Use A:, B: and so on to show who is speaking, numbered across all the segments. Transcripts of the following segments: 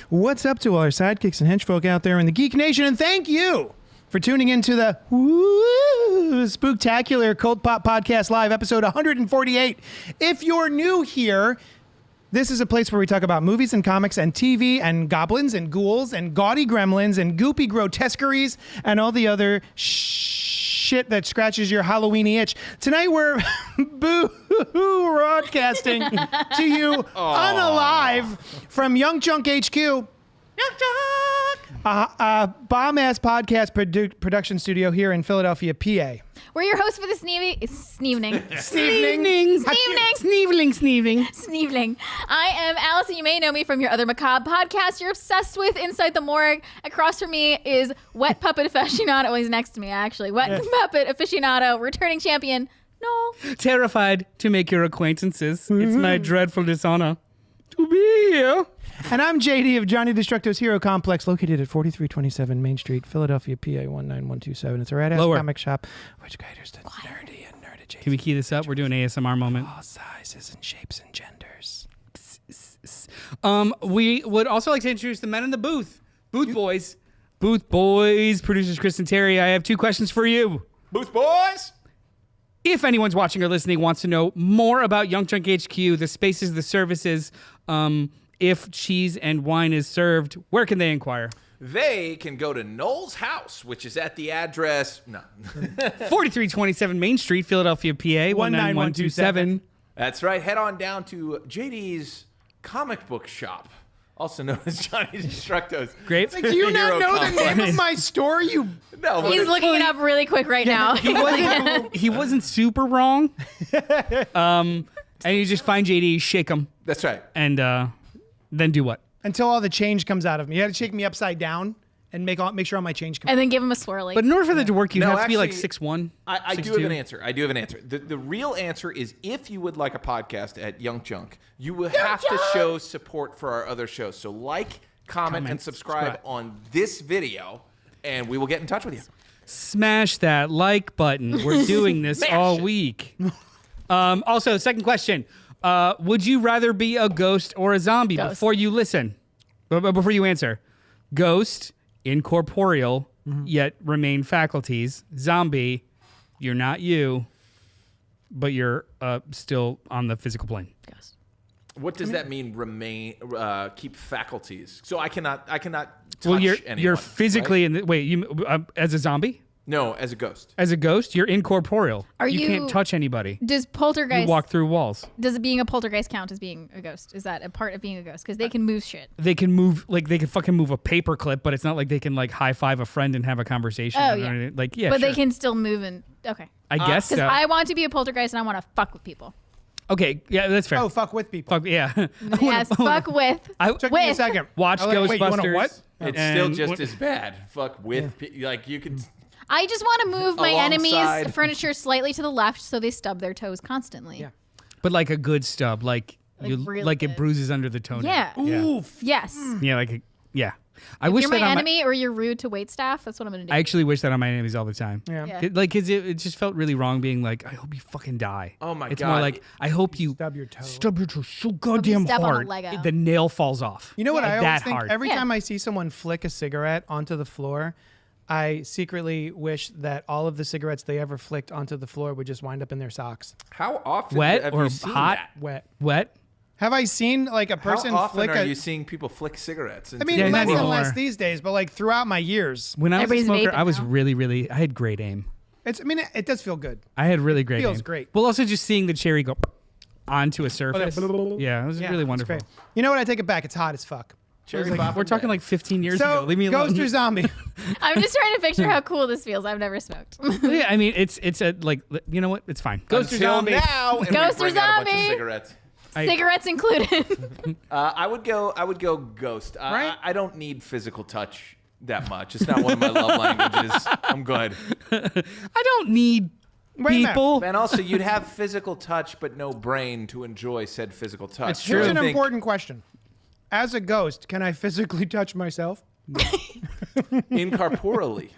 A: What's up to all our sidekicks and henchfolk out there in the Geek Nation, and thank you for tuning into the spooktacular Cult Pop Podcast Live, episode 148. If you're new here, this is a place where we talk about movies and comics and TV and goblins and ghouls and gaudy gremlins and goopy grotesqueries and all the other shit that scratches your Halloweeny itch. Tonight we're broadcasting to you unalive from YUNKJunk HQ. A bomb-ass podcast production studio here in Philadelphia, PA.
B: We're your hosts for this sneeving. I am Allison. You may know me from your other macabre podcast you're obsessed with, Inside the Morgue. Across from me is Wet Puppet Aficionado. Well, he's next to me, actually. Puppet Aficionado, returning champion, Noel.
C: Terrified to make your acquaintances. It's my dreadful dishonor to be here.
A: And I'm JD of Johnny Destructo's Hero Complex, located at 4327 Main Street, Philadelphia, PA 19127. It's a rad-ass comic shop which caters to nerdy and nerd adjacent.
C: Can we key this up? We're doing ASMR moment.
A: All sizes and shapes and genders.
C: We would also like to introduce the men in the booth. Booth boys. Booth boys, producers Chris and Terry. I have two questions for you.
D: Booth boys!
C: If anyone's watching or listening wants to know more about YUNKJunk HQ, the spaces, the services, if cheese and wine is served, where can they inquire?
D: They can go to Noel's house, which is at the address... No.
C: 4327 Main Street, Philadelphia, PA, 19127.
D: That's right. Head on down to JD's comic book shop, also known as Johnny Destructo's.
C: Great.
A: Like, do you not know the name of my store? You...
D: No,
B: He's looking it up really quick right now.
C: He wasn't super wrong. And you just find JD, shake him.
D: That's right.
C: And then do what?
A: Until all the change comes out of me. You had to shake me upside down and make sure all my change comes out.
B: And then give him a swirly.
C: But in order for that to work, you
D: No,
C: have to be like
D: actually,
C: 6'1".
D: I do have an answer. The real answer is if you would like a podcast at YUNKJunk, you will have to show support for our other shows. So like, comment, and subscribe on this video, and we will get in touch with you.
C: Smash that like button. We're doing this all week. Also, second question. Would you rather be a ghost or a zombie?
B: Ghost.
C: Before you listen, before you answer? Ghost, incorporeal, yet remain faculties. Zombie, you're not you, but you're still on the physical plane.
B: Ghost.
D: What does that mean? Remain, keep faculties. So I cannot touch
C: Well, you're
D: anyone,
C: physically
D: right?
C: in the wait. You as a zombie?
D: No, as a ghost.
C: As a ghost, you're incorporeal. You can't touch anybody.
B: Does poltergeist...
C: You walk through walls.
B: Does being a poltergeist count as being a ghost? Is that a part of being a ghost? Because they can move shit.
C: They can move, like, they can fucking move a paperclip, but it's not like they can, like, high-five a friend and have a conversation.
B: Oh,
C: or
B: yeah.
C: anything. Like, yeah,
B: But
C: sure.
B: they can still move and... Okay.
C: I guess so.
B: Because I want to be a poltergeist and I want to fuck with people.
C: Okay, yeah, that's fair.
A: Oh, fuck with people.
C: Fuck, yeah.
B: Yes, fuck with.
A: Took me a second.
C: Watch
A: I was like,
C: Ghostbusters.
A: wait, you wanna what?
D: It's still just as bad. Fuck with, like you can...
B: I just want to move my enemy's
D: Alongside.
B: furniture slightly to the left so they stub their toes constantly.
A: Yeah.
C: But like a good stub, like
B: really
C: like it
B: good.
C: bruises under the toenail.
B: Yeah.
A: Oof.
B: Yes.
C: Yeah, like yeah. I
B: If
C: wish
B: you're
C: that
B: my
C: on
B: enemy or you're rude to waitstaff, that's what I'm going to do.
C: I actually wish that on my enemies all the time.
A: Yeah.
B: Yeah.
C: It just felt really wrong being like, I hope you fucking die.
D: Oh my
C: it's
D: God.
C: more like, I hope you
A: Stub your toe.
C: stub your toe so goddamn
B: step on a
C: hard,
B: Lego.
C: the nail falls off.
A: You know what
C: Like
A: I always
C: that
A: think?
C: hard.
A: Every
B: Yeah.
A: time I see someone flick a cigarette onto the floor, I secretly wish that all of the cigarettes they ever flicked onto the floor would just wind up in their socks.
D: How often
C: Wet
D: have
C: or
D: you seen
C: hot?
D: that?
A: Wet. Have I seen like a person
D: How often
A: flick
D: are
A: a...
D: you seeing people flick cigarettes?
A: I mean,
C: Yeah,
A: less
C: not
A: and less
C: anymore.
A: these days, but like throughout my years.
C: When I was a
B: Everybody's
C: smoker,
B: vaping
C: I was
B: now.
C: really, I had great aim.
A: It does feel good.
C: I had really great
A: Feels
C: aim.
A: great.
C: Well, also just seeing the cherry go onto a surface. Yeah, it was really
A: it's
C: wonderful.
A: great. You know what? I take it back. It's hot as fuck.
D: Cherry pop
C: We're talking like 15 years
A: So,
C: ago. Leave me alone.
A: ghost or zombie?
B: I'm just trying to picture how cool this feels. I've never smoked.
C: Yeah, I mean, it's a like, you know what? It's fine. Ghost or
D: Until
C: zombie?
D: now, and
B: Ghost
D: we
B: or
D: bring out a bunch of
B: zombie?
D: cigarettes.
B: Cigarettes included.
D: I would go ghost.
A: Right?
D: I don't need physical touch that much. It's not one of my love languages. I'm good.
C: I don't need
A: Wait a minute.
C: people.
D: And also, you'd have physical touch, but no brain to enjoy said physical touch.
C: It's
A: Here's
C: true.
A: an
D: I think-
A: important question. As a ghost, can I physically touch myself?
D: Incorporeally.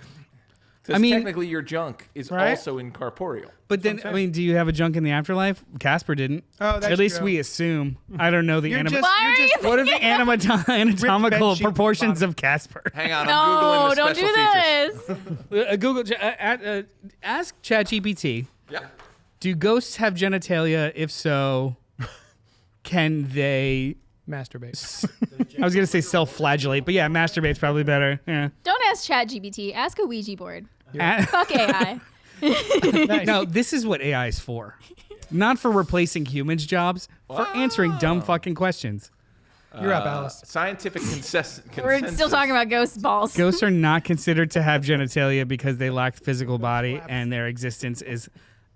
D: Because technically your junk is also incorporeal.
C: But then, I mean, do you have a junk in the afterlife? Casper didn't.
A: Oh, that's
C: At least
A: true.
C: we assume. I don't know the
B: What
C: What are the anatomical proportions of Casper?
D: Hang on, I'm Googling the
B: don't
D: special
B: do this.
C: Google. Ask ChatGPT.
D: Yeah.
C: Do ghosts have genitalia? If so, can they?
A: Masturbate.
C: I was gonna say self-flagellate, but yeah, masturbate's probably better. Yeah.
B: Don't ask ChatGPT. Ask a Ouija board.
C: A-
B: Fuck AI.
C: No, this is what AI is for. Not for replacing humans' jobs, for answering dumb fucking questions.
A: You're up, Alice.
D: Scientific consensus.
B: We're still talking about ghost balls.
C: Ghosts are not considered to have genitalia because they lack physical body and their existence is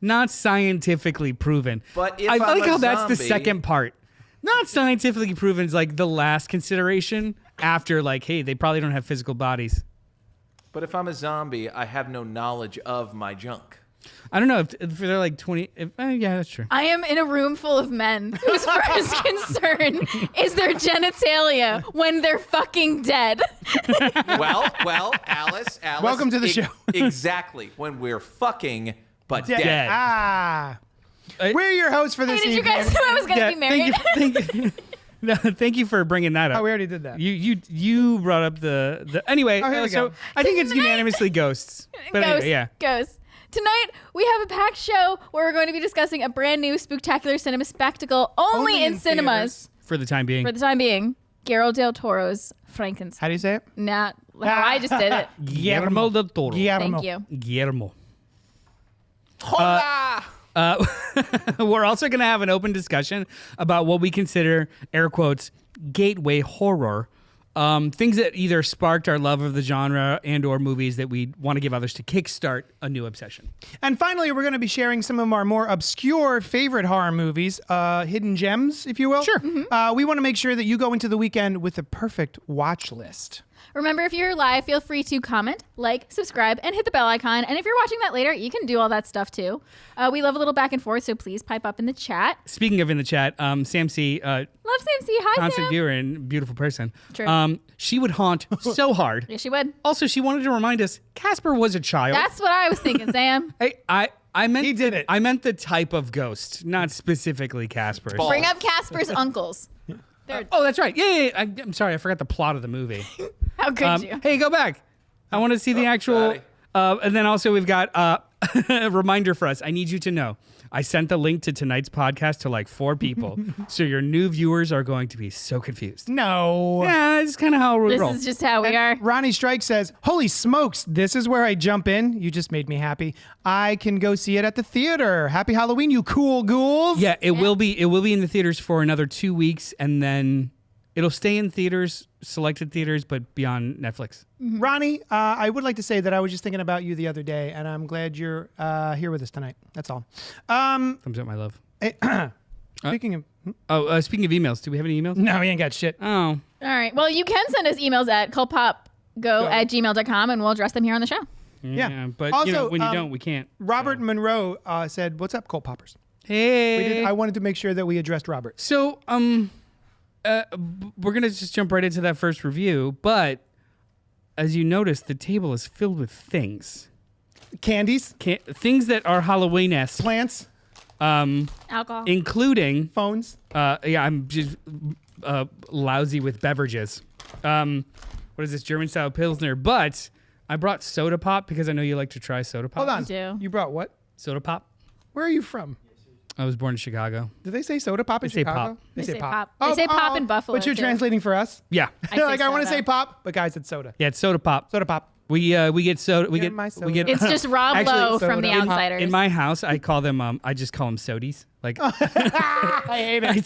C: not scientifically proven.
D: But if
C: I
D: I'm
C: like
D: a
C: how that's the
D: zombie-
C: second part. Not scientifically proven is like the last consideration after like, hey, they probably don't have physical bodies.
D: But if I'm a zombie, I have no knowledge of my junk.
C: I don't know if they're like 20. Yeah, that's true.
B: I am in a room full of men whose first concern is their genitalia when they're fucking dead.
D: Well, Alice.
A: Welcome to the show.
D: Exactly. When we're fucking, but dead.
C: Dead.
A: Ah. We're your hosts for this
B: Hey, did you
A: evening.
B: guys know I was going to be married?
C: Thank you. No, thank you for bringing that up.
A: Oh, we already did that.
C: You brought up the anyway.
A: Oh, here we
C: so
A: go.
C: I think it's unanimously ghosts. But
B: Ghosts.
C: anyway, yeah.
B: Ghosts. Tonight, we have a packed show where we're going to be discussing a brand new spectacular cinema spectacle only in cinemas
C: For the time being.
B: for the time being. Guillermo del Toro's Frankenstein.
A: How do you say it?
B: Not how I just did it.
C: Guillermo del Toro.
A: Guillermo.
B: Thank you.
C: Guillermo.
D: Hola!
C: We're also going to have an open discussion about what we consider, air quotes, gateway horror. Things that either sparked our love of the genre and or movies that we want to give others to kickstart a new obsession.
A: And finally, we're going to be sharing some of our more obscure favorite horror movies, hidden gems, if you will.
C: Sure.
A: We want to make sure that you go into the weekend with the perfect watch list.
B: Remember, if you're live, feel free to comment, like, subscribe, and hit the bell icon. And if you're watching that later, you can do all that stuff too. We love a little back and forth, so please pipe up in the chat.
C: Speaking of in the chat, Sam C,
B: Love Sam C. Hi,
C: constant
B: Sam.
C: viewer and beautiful person.
B: True.
C: She would haunt so hard.
B: Yes, she would.
C: Also, she wanted to remind us Casper was a child.
B: That's what I was thinking, Sam.
C: I meant
A: He did it.
C: I meant the type of ghost, not specifically Casper's.
D: Ball.
B: Bring up Casper's uncles.
C: Oh, that's right. Yeah. I'm sorry, I forgot the plot of the movie.
B: How could you?
C: Hey, go back. I want to see the actual. And then also we've got a reminder for us. I need you to know. I sent the link to tonight's podcast to like 4 people, so your new viewers are going to be so confused.
A: No.
C: Yeah, it's kind of how we
B: This
C: roll.
B: is just how we are.
A: Ronnie Strike says, holy smokes, this is where I jump in. You just made me happy. I can go see it at the theater. Happy Halloween, you cool ghouls.
C: Yeah, it will be. It will be in the theaters for another 2 weeks, and then it'll stay in theaters, selected theaters, but beyond Netflix.
A: Ronnie, I would like to say that I was just thinking about you the other day, and I'm glad you're here with us tonight. That's all.
C: Thumbs up, my love.
A: Speaking of...
C: Speaking of emails, do we have any emails?
A: No, we ain't got shit.
C: Oh,
B: All right. Well, you can send us emails at cultpopgo@gmail.com, and we'll address them here on the show.
A: Yeah.
C: But
A: Also,
C: when you don't, we can't.
A: Robert Monroe said, what's up, Cult Poppers?
C: Hey.
A: I wanted to make sure that we addressed Robert.
C: So, we're gonna just jump right into that first review, but as you notice, the table is filled with things,
A: Candies,
C: things that are Halloween-esque,
A: plants,
B: Alcohol.
C: including.
A: phones.
C: I'm just lousy with beverages. What is this German-style Pilsner? But I brought soda pop because I know you like to try soda pop.
A: Hold on.
B: do.
A: You brought what?
C: Soda pop.
A: Where are you from?
C: I was born in Chicago.
A: Did they say soda pop in
C: They say
A: Chicago?
C: pop.
B: They say pop. They say pop in Buffalo,
A: But you're
B: too.
A: translating for us?
C: Yeah,
B: say
A: I want to
B: soda.
A: say pop, but guys said soda.
C: yeah, it's soda pop.
A: Soda pop.
C: We get soda. We
A: Get
C: get
A: my soda.
C: we get.
B: It's just Rob
C: Actually,
B: Lowe from
A: soda.
B: The
A: In
B: Outsiders.
C: In my house, I call them. I just call them sodies. Like
A: I hate
C: I
A: it.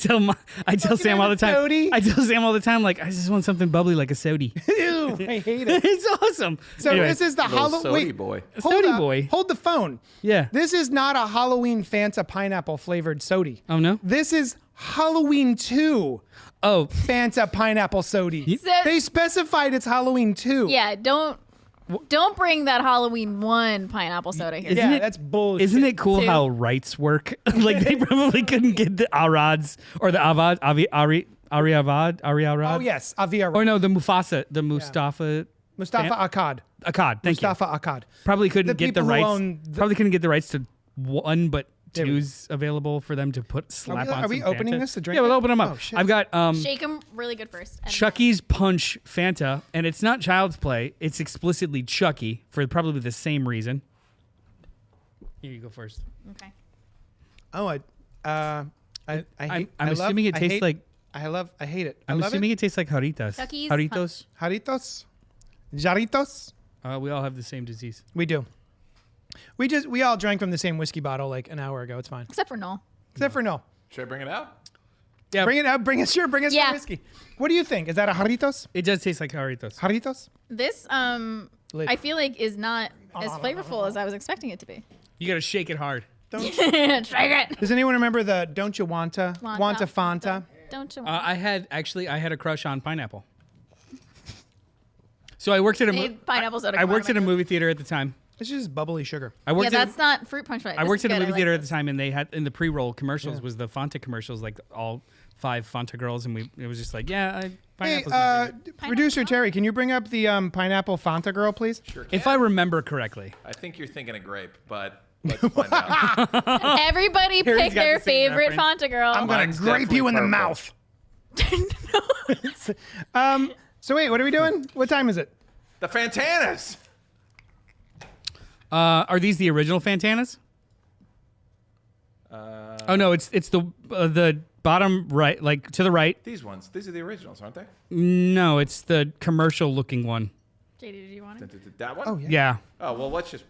C: tell Sam all the time.
A: sody?
C: I tell Sam all the time. Like I just want something bubbly like a sody.
A: Ew, I hate it.
C: It's awesome.
A: So
C: Anyway,
A: this is the
D: Little
A: Halloween.
D: sody
A: Wait,
D: boy.
A: hold
C: Sody
A: up.
C: boy.
A: Hold the phone.
C: Yeah.
A: This is not a Halloween Fanta pineapple flavored sody.
C: Oh no.
A: This is Halloween 2
C: Oh,
A: Fanta pineapple sody.
B: So-
A: They specified it's Halloween 2.
B: Yeah, don't bring that Halloween 1 pineapple soda here.
A: Yeah,
C: it-
A: that's bullshit.
C: isn't it cool
B: Two.
C: how rights work? Like they probably couldn't get the Arads or the Avad, Ari Arad.
A: Oh, yes. Avira.
C: Or no, the Mufasa, the Mustafa.
A: Mustafa Akkad.
C: Akkad. Thank you.
A: Mustafa Akkad.
C: Probably couldn't get the
A: people who
C: rights.
A: own
C: Probably couldn't get the rights to one, but two's available for them to slap on.
A: Are we
C: some
A: opening
C: Fanta.
A: this to drink?
C: Yeah, we'll
A: it?
C: open them up.
A: Oh, shit.
C: I've got
B: Shake them really good first. And
C: Chucky's Punch Fanta, and it's not Child's Play. It's explicitly Chucky for probably the same reason. Here, you go first.
B: Okay.
A: Oh, I'm
C: assuming it tastes like.
A: I hate it.
C: I'm assuming it tastes like Jarritas.
B: Chucky's
C: Jarritos.
A: Jarritos? Jarritos?
C: We all have the same disease.
A: We do. We all drank from the same whiskey bottle like an hour ago. It's fine.
B: Except for Noel.
A: Except for no.
D: Should I bring it out?
C: Yeah,
A: Bring it out. Bring us some whiskey. What do you think? Is that a Jarritos?
C: it does taste like Jarritos.
A: Jarritos?
B: This
A: Lid.
B: I feel like is not as flavorful as I was expecting it to be.
C: You got to shake it hard.
B: Shake it.
A: Does anyone remember the Don't You Wanta? Wanta Fanta?
B: Don't you?
C: I had a crush on pineapple. So I worked at
B: Pineapple soda.
C: I worked at a movie theater at the time.
A: It's just bubbly sugar.
C: I worked
B: Yeah, that's not fruit punch. Right?
C: I worked at a movie
B: like
C: theater at
B: this.
C: the time, and they had in the pre-roll commercials was the Fanta commercials, like all 5 Fanta girls, and it was just like,
A: Hey,
C: pineapple's my favorite.
A: producer Terry, can you bring up the pineapple Fanta girl, please?
D: Sure.
C: If I remember correctly.
D: I think you're thinking of grape, but let's find out.
B: Everybody
C: Harry's
B: pick
C: got
B: their
C: the same
B: favorite
C: reference.
B: Fanta girl.
A: I'm gonna
D: Mine's
A: grape you in the
D: definitely
A: mouth. So wait, what are we doing? What time is it?
D: The Fantanas.
C: Are these the original Fantanas? Oh no, it's the bottom right, like to the right.
D: These ones. These are the originals, aren't they?
C: No, it's the commercial-looking one.
B: JD, did you want it?
D: That one?
A: Oh yeah.
C: Yeah.
D: Oh well, let's just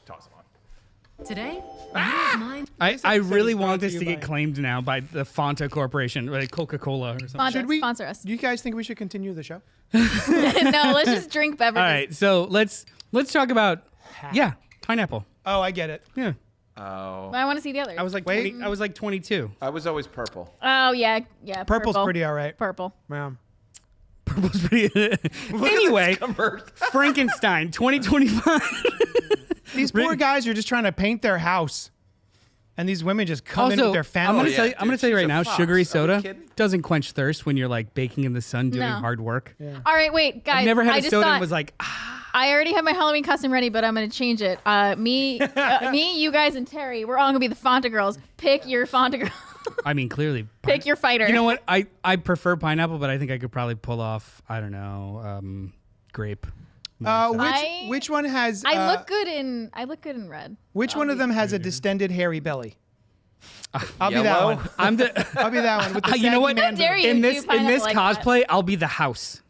D: toss them on.
E: Today,
C: I really
A: brought
C: want
A: to
C: this
A: you
C: to get
A: by-
C: claimed now by the Fanta Corporation, like Coca-Cola or something.
B: Sponsor,
A: Should we
B: sponsor us.
A: Do you guys think we should continue the show?
B: No, let's just drink beverages.
C: All right, so let's talk about pineapple.
A: Oh, I get it.
C: Yeah.
D: Oh,
B: I want to see the others.
C: I was like 22.
D: I was always purple.
B: Oh yeah.
A: Purple's
B: purple.
A: pretty all right.
B: Purple.
A: Yeah.
C: Purple's pretty. Anyway, Frankenstein 2025.
A: These poor guys are just trying to paint their house, and these women just come in with their
C: I'm
A: family.
C: gonna
D: yeah,
C: tell you, I'm gonna
D: dude,
C: tell you
D: she's
C: right
D: a
C: now,
D: fox.
C: sugary
D: Are we
C: soda
D: kidding?
C: doesn't quench thirst when you're like baking in the sun doing
B: No.
C: hard work.
B: All right, wait, guys.
C: I've never had
B: I
C: a
B: just
C: soda
B: thought,
C: and was like,
B: I already have my Halloween costume ready, but I'm gonna change it. Me, you guys, and Terry. We're all gonna be the Fanta girls. Pick your Fanta girl.
C: I mean, clearly.
B: Pick your fighter.
C: You know what? I prefer pineapple, but I think I could probably pull off, I don't know, grape.
A: Which one has?
B: I look good in red.
A: Which one of them has a distended hairy belly? I'll be that
D: Yellow?
A: one.
C: I'm the.
A: I'll be that one. With the
C: You know
A: saggy
C: what?
A: man
B: How dare
A: boob.
B: you
C: In
B: do
C: this
B: pineapple like that.
C: cosplay, I'll be the house.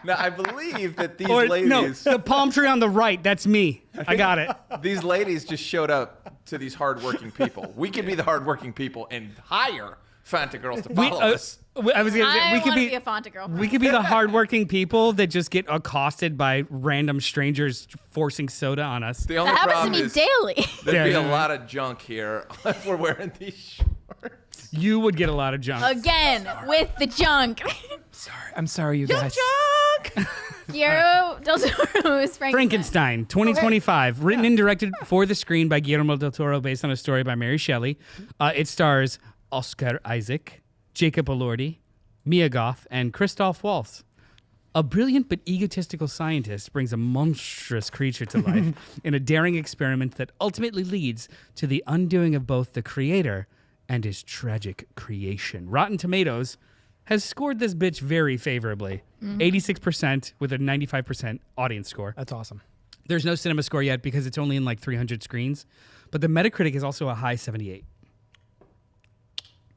D: Now I believe that these
C: Or
D: ladies,
C: no, the palm tree on the right. That's me. I got it.
D: these ladies just showed up to these hardworking people. We could be the hardworking people and hire Fanta girls to follow us.
C: I was gonna say
B: I
C: we
B: want
C: could
B: to
C: be.
B: be a Fanta girl.
C: We could be the hardworking people that just get accosted by random strangers forcing soda on us.
D: The only
B: That happens to
D: problem
B: me
D: is
B: daily.
D: there'd be
C: Yeah,
D: a
C: yeah.
D: lot of junk here if we're wearing these shorts.
C: You would get a lot of junk.
B: Again with the junk.
A: I'm sorry, you guys.
B: Guillermo del Toro is
C: Frankenstein, 2025, written and directed for the screen by Guillermo del Toro, based on a story by Mary Shelley. It stars Oscar Isaac, Jacob Elordi, Mia Goth, and Christoph Waltz. A brilliant but egotistical scientist brings a monstrous creature to life in a daring experiment that ultimately leads to the undoing of both the creator and his tragic creation. Rotten Tomatoes has scored this bitch very favorably. 86% with a 95% audience score.
A: That's awesome.
C: There's no cinema score yet because it's only in like 300 screens, but the Metacritic is also a high 78.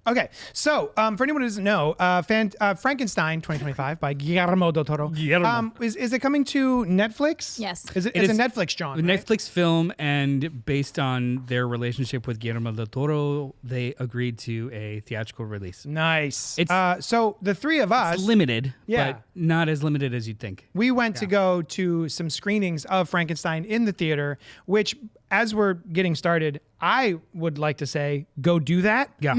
A: Okay, so for anyone who doesn't know, Frankenstein 2025 by Guillermo del Toro. Is it coming to Netflix?
B: Yes.
A: It's a
C: is
A: Netflix, John.
C: A
A: right?
C: Netflix film, and based on their relationship with Guillermo del Toro, they agreed to a theatrical release.
A: Nice.
C: It's-
A: So the three of us,
C: It's limited,
A: Yeah.
C: but not as limited as you'd think.
A: we went to go to some screenings of Frankenstein in the theater, which, as we're getting started, I would like to say, go do that.
C: Yeah.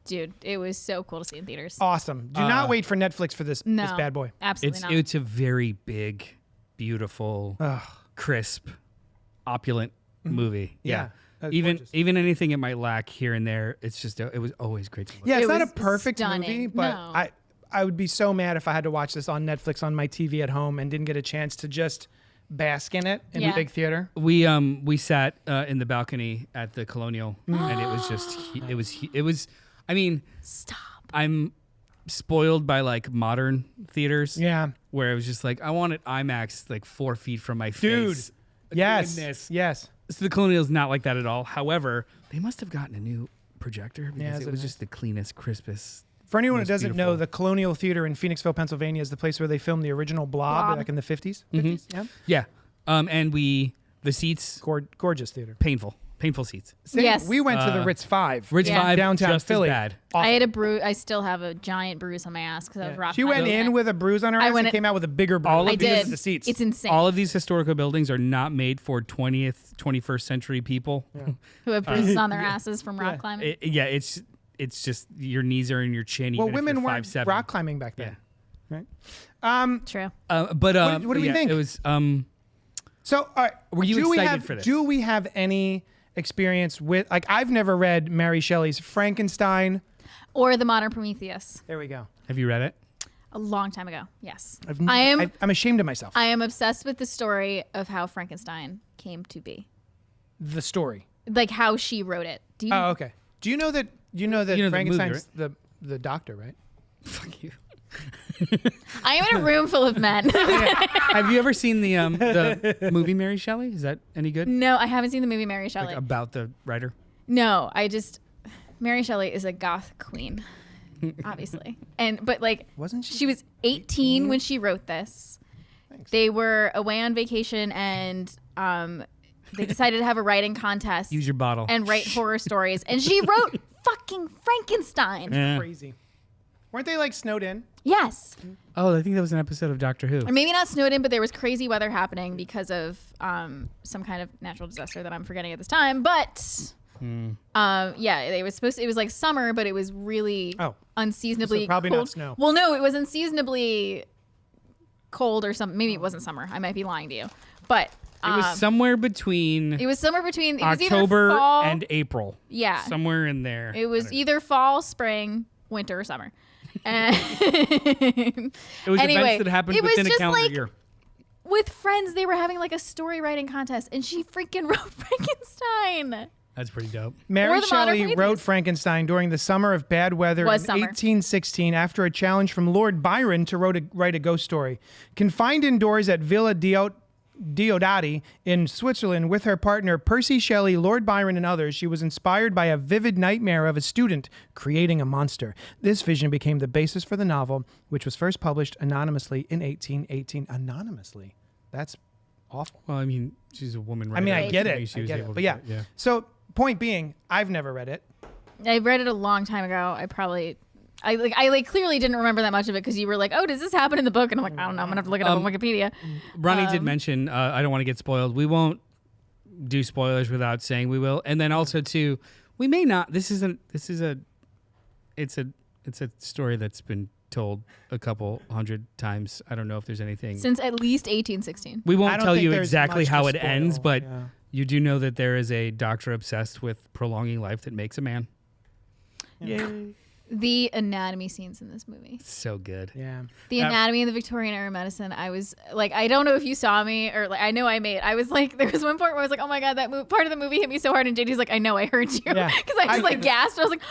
B: Dude, it was so cool to see in theaters.
A: Awesome. Do not wait for Netflix for this
B: No,
A: this bad boy.
B: Absolutely not.
C: It's a very big, beautiful, crisp, opulent movie.
A: Yeah. That's
C: Even
A: gorgeous.
C: even anything it might lack here and there, it's just it was always great to look.
A: Yeah, it's
B: It
A: not a
B: was
A: perfect movie,
B: stunning.
A: but
B: No.
A: I would be so mad if I had to watch this on Netflix on my TV at home and didn't get a chance to just bask in it in a big theater.
C: We sat in the balcony at the Colonial, and it was just it was. I mean,
B: Stop.
C: I'm spoiled by like modern theaters.
A: Yeah.
C: Where it was just like I wanted IMAX like 4 feet from my
A: Dude.
C: face.
A: Yes.
C: Goodness.
A: Yes.
C: So the Colonial's not like that at all. However, they must have gotten a new projector because
A: it's
C: it was just the cleanest, crispest.
A: For anyone who
C: most
A: doesn't know,
C: beautiful.
A: the Colonial Theater in Phoenixville, Pennsylvania is the place where they filmed the original Blob. Back in the 50s. 50s? Yeah.
C: Yeah. And the seats,
A: Gorgeous theater.
C: painful seats.
B: Yes.
A: We went to the Ritz 5.
C: Ritz
B: Yeah.
C: 5,
A: Downtown
C: just
A: Philly.
C: as bad.
B: I had a bruise. I still have a giant bruise on my ass because I was robbed.
A: She went in with a bruise on her ass and came out with a bigger bruise.
C: All of
B: I
C: these-
B: did.
A: The seats.
B: It's insane.
C: All of these historical buildings are not made for 20th, 21st century people.
B: Who have bruises on their asses from rock climbing.
C: It's just your knees are in your chin.
A: Well,
C: even if
A: women
C: you're
A: weren't
C: 5'7".
A: rock climbing back then. Right?
B: True.
C: But
A: what do we think?
C: It was
A: So, all right,
C: Were you excited for this?
A: Do we have any experience with, like, I've never read Mary Shelley's Frankenstein.
B: Or the Modern Prometheus.
A: There we go.
C: have you read it?
B: A long time ago. Yes.
A: I'm ashamed of myself.
B: I am obsessed with the story of how Frankenstein came to be.
A: The story.
B: Like how she wrote it. Do you
A: Oh, okay. Do you know that
C: You know the movie,
A: Frankenstein's the doctor, right?
C: Fuck you.
B: I am in a room full of men.
C: Have you ever seen the movie Mary Shelley? Is that any good?
B: No, I haven't seen the movie Mary Shelley.
C: Like about the writer?
B: No, Mary Shelley is a goth queen, obviously. But like,
A: Wasn't she?
B: She was 18 when she wrote this.
A: Thanks.
B: They were away on vacation and they decided to have a writing contest
C: Use your bottle.
B: and write horror stories. And she wrote fucking Frankenstein.
C: Yeah.
A: Crazy. Weren't they like snowed in?
B: Yes.
C: Oh, I think that was an episode of Doctor Who.
B: Or maybe not snowed in, but there was crazy weather happening because of some kind of natural disaster that I'm forgetting at this time. But yeah, it was like summer, but it was really unseasonably
A: So probably not
B: cold.
A: snow.
B: Well, no, it was unseasonably cold or something. Maybe it wasn't summer. I might be lying to you. But
C: It was somewhere between
B: it was somewhere between it was
C: October
B: either fall,
C: and April.
B: Yeah.
C: Somewhere in there.
B: It was either fall, spring, winter, or summer. And
C: It was
B: anyway,
C: events that happened
B: it was
C: within a
B: just
C: calendar
B: like-
C: year.
B: with friends, they were having like a story writing contest, and she freaking wrote Frankenstein.
C: That's pretty dope.
A: Mary
B: Or the Modern
A: Shelley
B: Prometheus.
A: wrote Frankenstein during the summer of bad weather in
B: Was summer.
A: 1816 after a challenge from Lord Byron to write a ghost story. Confined indoors at Villa Diodati in Switzerland with her partner Percy Shelley, Lord Byron, and others, she was inspired by a vivid nightmare of a student creating a monster. This vision became the basis for the novel, which was first published anonymously in 1818. Anonymously? That's awful.
C: Well, I mean, she's a woman writer.
A: I mean, I get
C: Maybe
A: it.
C: she
A: I
C: was
A: get
C: able
A: it.
C: to
A: But yeah.
C: do it, yeah.
A: So, point being, I've never read it.
B: I read it a long time ago. I clearly didn't remember that much of it because you were like, "Oh, does this happen in the book?" And I'm like, "I don't know. I'm gonna have to look it up on Wikipedia."
C: Ronnie did mention, I don't want to get spoiled. We won't do spoilers without saying we will. And then also too, we may not. It's a story that's been told a couple hundred times. I don't know if there's anything.
B: Since at least 1816.
C: We
A: I
C: won't
A: don't
C: tell
A: think
C: you
A: there's
C: exactly
A: much
C: how
A: to
C: it ends,
A: spoil,
C: but
A: yeah.
C: you do know that there is a doctor obsessed with prolonging life that makes a man. Yay.
B: The anatomy scenes in this movie.
C: So good.
A: Yeah.
B: The anatomy in the Victorian era medicine. I was like, I don't know if you saw me or like, I know I made. I was like, there was one point where I was like, oh my god, that part of the movie hit me so hard, and JD's like, I know, I heard you, because
A: Yeah.
B: I just like gasped. I was like,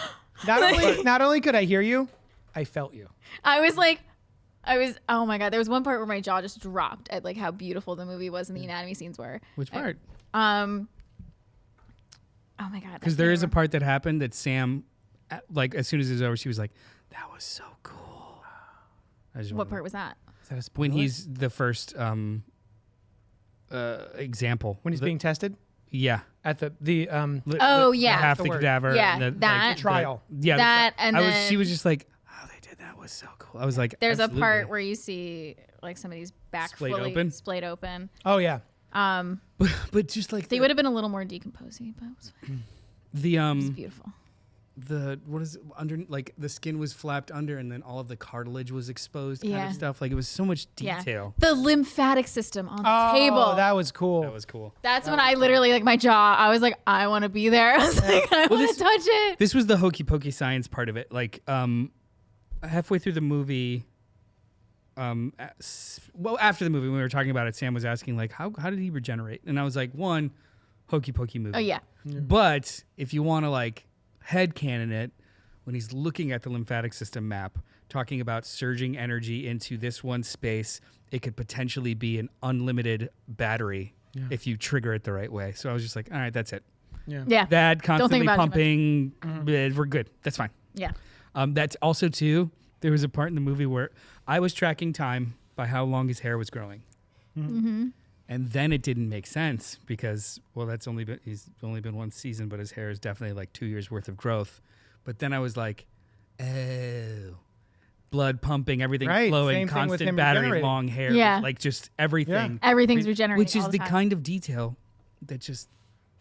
A: Not only could I hear you, I felt you.
B: oh my god. There was one part where my jaw just dropped at like how beautiful the movie was and the anatomy scenes were.
C: Which part?
B: Oh my god.
C: Because there is a part that happened that Sam, like as soon as it was over, she was like, "That was so cool."
B: What part was that?
A: Is that a spoiler?
C: When he's the first example.
A: When he's being tested
C: yeah.
A: at the
B: Oh, yeah.
C: half the
A: The word.
C: cadaver.
B: Yeah,
C: and
B: that.
A: trial.
C: Yeah,
B: That, and
C: she
B: then-
C: was just like, "Oh, they did that was so cool." I was like,
B: There's a
C: absolutely.
B: part where you see like somebody's back
C: Splayed
B: fully
C: open?
B: splayed open.
A: Oh yeah.
C: but just like
B: They would have been a little more decomposing, but it was fine.
C: the
B: It was beautiful.
C: the what is it under, like the skin was flapped under and then all of the cartilage was exposed kind
B: Yeah.
C: of stuff. Like it was so much detail.
B: Yeah. The lymphatic system on the table.
A: That was cool.
C: That was cool.
B: That's when I literally, like, my jaw, I was like, I want to be there. I was like, I want to touch it.
C: This was the hokey pokey science part of it. Like halfway through the movie, after the movie, when we were talking about it, Sam was asking like, how did he regenerate? And I was like, one, hokey pokey movie.
B: Oh yeah.
C: But if you want to like headcanon it, when he's looking at the lymphatic system map, talking about surging energy into this one space, it could potentially be an unlimited battery if you trigger it the right way. So I was just like, all right, that's it.
B: Yeah.
C: That constantly
B: about it too
C: pumping, we're good. That's fine.
B: Yeah.
C: That's also too, there was a part in the movie where I was tracking time by how long his hair was growing.
B: Mm-hmm.
C: And then it didn't make sense because, well, he's only been one season, but his hair is definitely like 2 years worth of growth. But then I was like, oh, blood pumping, everything flowing, constant battery, long hair, like just everything.
B: Yeah. Everything's regenerating,
C: which is the
B: time.
C: Kind of detail that just